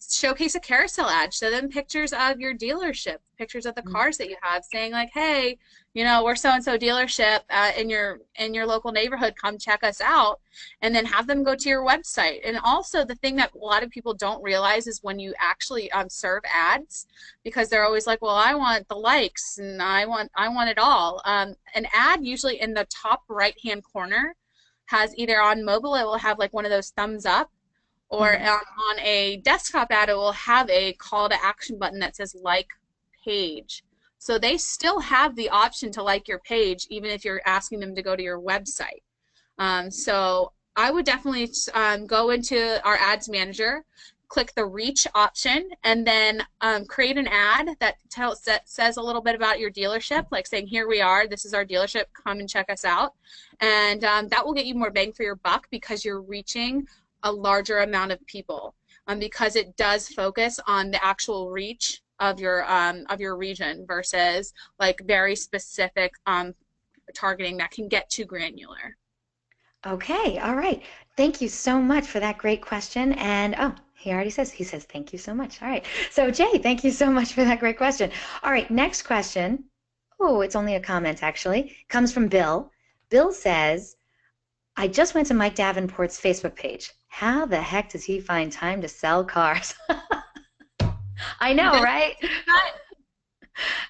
showcase a carousel ad. Show them pictures of your dealership, pictures of the cars that you have, saying like, hey, we're so-and-so dealership in your local neighborhood. Come check us out. And then have them go to your website. And also the thing that a lot of people don't realize is when you actually serve ads, because they're always like, well, I want the likes and I want it all. An ad usually in the top right-hand corner has either on mobile, it will have like one of those thumbs up, or on a desktop ad, it will have a call to action button that says like page. So they still have the option to like your page, even if you're asking them to go to your website. So I would definitely go into our ads manager, click the reach option and then create an ad that says a little bit about your dealership, like saying, here we are, this is our dealership, come and check us out. And that will get you more bang for your buck because you're reaching a larger amount of people, because it does focus on the actual reach of your region versus like very specific targeting that can get too granular. Okay, all right. Thank you so much for that great question. And oh, he says thank you so much. All right. So Jay, thank you so much for that great question. All right, next question. Oh, it's only a comment actually. Comes from Bill. Bill says, I just went to Mike Davenport's Facebook page. How the heck does he find time to sell cars? I know, right?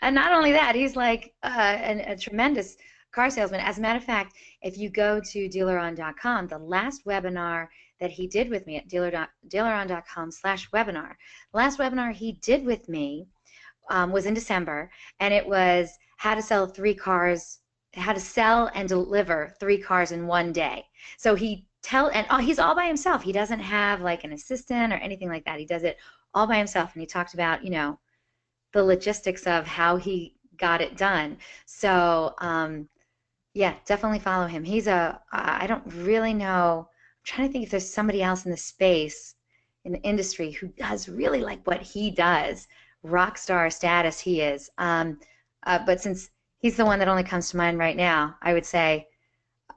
And not only that, he's like a tremendous car salesman. As a matter of fact, if you go to DealerOn.com, the last webinar that he did with me at DealerOn.com/webinar, the last webinar he did with me was in December, and it was how to sell and deliver 3 cars in one day. So he's all by himself. He doesn't have like an assistant or anything like that. He does it all by himself, and he talked about, the logistics of how he got it done. So yeah, definitely follow him. I don't really know, I'm trying to think if there's somebody else in the space, in the industry, who does really like what he does. Rock star status he is. But since he's the one that only comes to mind right now, I would say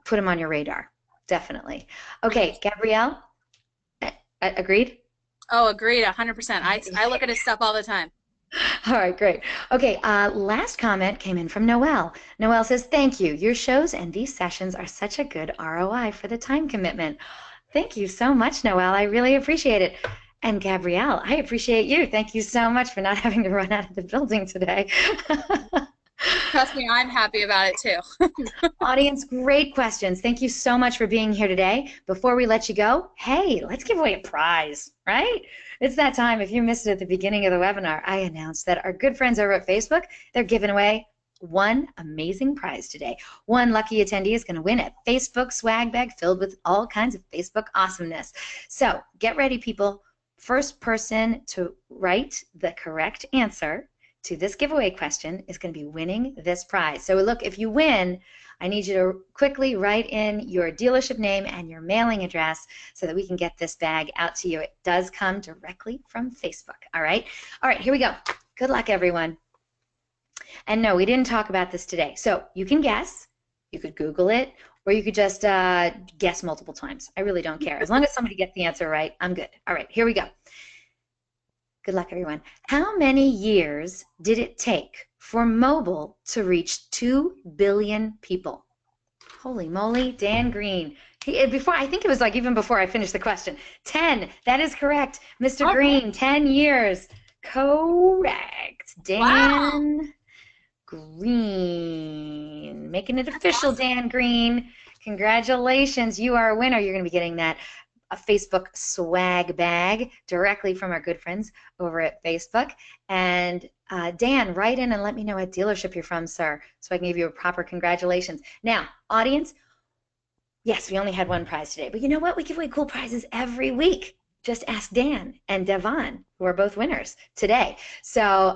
put him on your radar, definitely. Okay, Gabrielle, agreed? Oh, agreed, 100%. I look at his stuff all the time. All right, great. Okay, last comment came in from Noelle. Noelle says, thank you. Your shows and these sessions are such a good ROI for the time commitment. Thank you so much, Noelle. I really appreciate it. And Gabrielle, I appreciate you. Thank you so much for not having to run out of the building today. Trust me, I'm happy about it too. Audience, great questions. Thank you so much for being here today. Before we let you go, hey, let's give away a prize, right? It's that time. If you missed it at the beginning of the webinar, I announced that our good friends over at Facebook, they're giving away one amazing prize today. One lucky attendee is going to win a Facebook swag bag filled with all kinds of Facebook awesomeness. So get ready, people. First person to write the correct answer to this giveaway question is going to be winning this prize. So look, if you win, I need you to quickly write in your dealership name and your mailing address so that we can get this bag out to you. It does come directly from Facebook. All right? All right, here we go. Good luck, everyone. And no, we didn't talk about this today. So you can guess. You could Google it, or you could just guess multiple times. I really don't care. As long as somebody gets the answer right, I'm good. All right, here we go. Good luck, everyone. How many years did it take for mobile to reach 2 billion people? Holy moly, Dan Green. I think it was like even before I finished the question. 10. That is correct. Mr. Green, 10 years. Correct. Dan Green. Making it official, Dan Green. Congratulations. You are a winner. You're going to be getting that a Facebook swag bag directly from our good friends over at Facebook. And Dan, write in and let me know what dealership you're from, sir, so I can give you a proper congratulations. Now, audience, yes, we only had one prize today, but you know what? We give away cool prizes every week. Just ask Dan and Devon, who are both winners today. So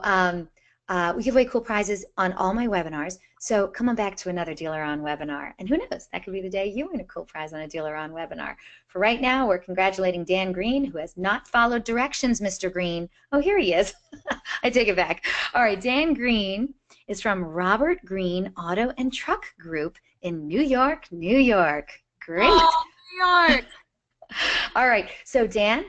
we give away cool prizes on all my webinars. So come on back to another DealerOn webinar. And who knows, that could be the day you win a cool prize on a DealerOn webinar. For right now, we're congratulating Dan Green, who has not followed directions, Mr. Green. Oh, here he is. I take it back. All right, Dan Green is from Robert Green Auto and Truck Group in New York, New York. Great. Oh, New York. All right, so Dan,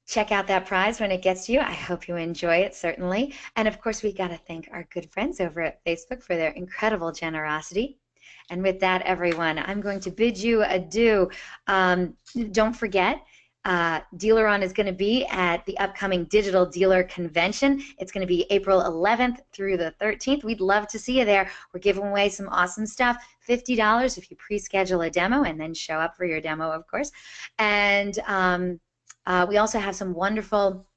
check out that prize when it gets to you. I hope you enjoy it, certainly. And of course, we got to thank our good friends over at Facebook for their incredible generosity. And with that, everyone, I'm going to bid you adieu. Don't forget, DealerOn is going to be at the upcoming Digital Dealer Convention. It's going to be April 11th through the 13th. We'd love to see you there. We're giving away some awesome stuff. $50 if you pre-schedule a demo and then show up for your demo, of course. And we also have some wonderful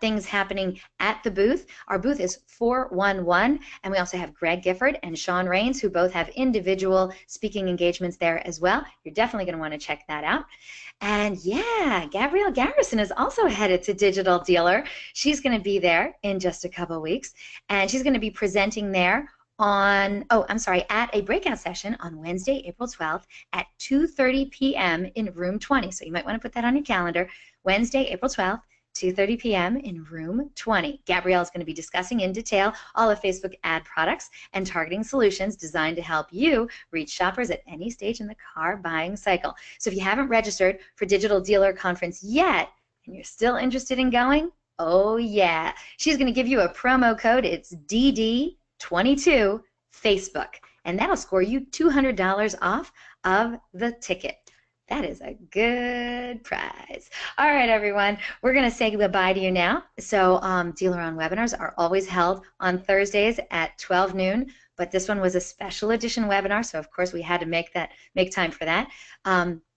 things happening at the booth. Our booth is 411, and we also have Greg Gifford and Sean Rains, who both have individual speaking engagements there as well. You're definitely going to want to check that out. And yeah, Gabrielle Garrison is also headed to Digital Dealer. She's going to be there in just a couple of weeks, and she's going to be presenting there at a breakout session on Wednesday, April 12th at 2:30 p.m. in room 20. So you might want to put that on your calendar. Wednesday, April 12th, 2:30 p.m. in room 20. Gabrielle is going to be discussing in detail all of Facebook ad products and targeting solutions designed to help you reach shoppers at any stage in the car buying cycle. So if you haven't registered for Digital Dealer Conference yet and you're still interested in going, oh yeah, she's going to give you a promo code. It's DD22 Facebook, and that'll score you $200 off of the ticket. That is a good prize. All right, everyone, we're going to say goodbye to you now. So DealerOn webinars are always held on Thursdays at 12 noon, but this one was a special edition webinar, so of course we had to make time for that.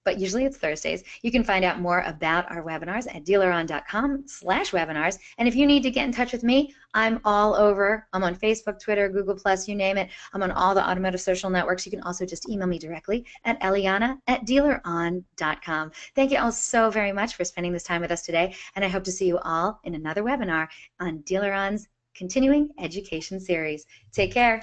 But usually it's Thursdays. You can find out more about our webinars at DealerOn.com/webinars. And if you need to get in touch with me, I'm all over. I'm on Facebook, Twitter, Google+, you name it. I'm on all the automotive social networks. You can also just email me directly at Eliana@DealerOn.com. Thank you all so very much for spending this time with us today, and I hope to see you all in another webinar on DealerOn's continuing education series. Take care.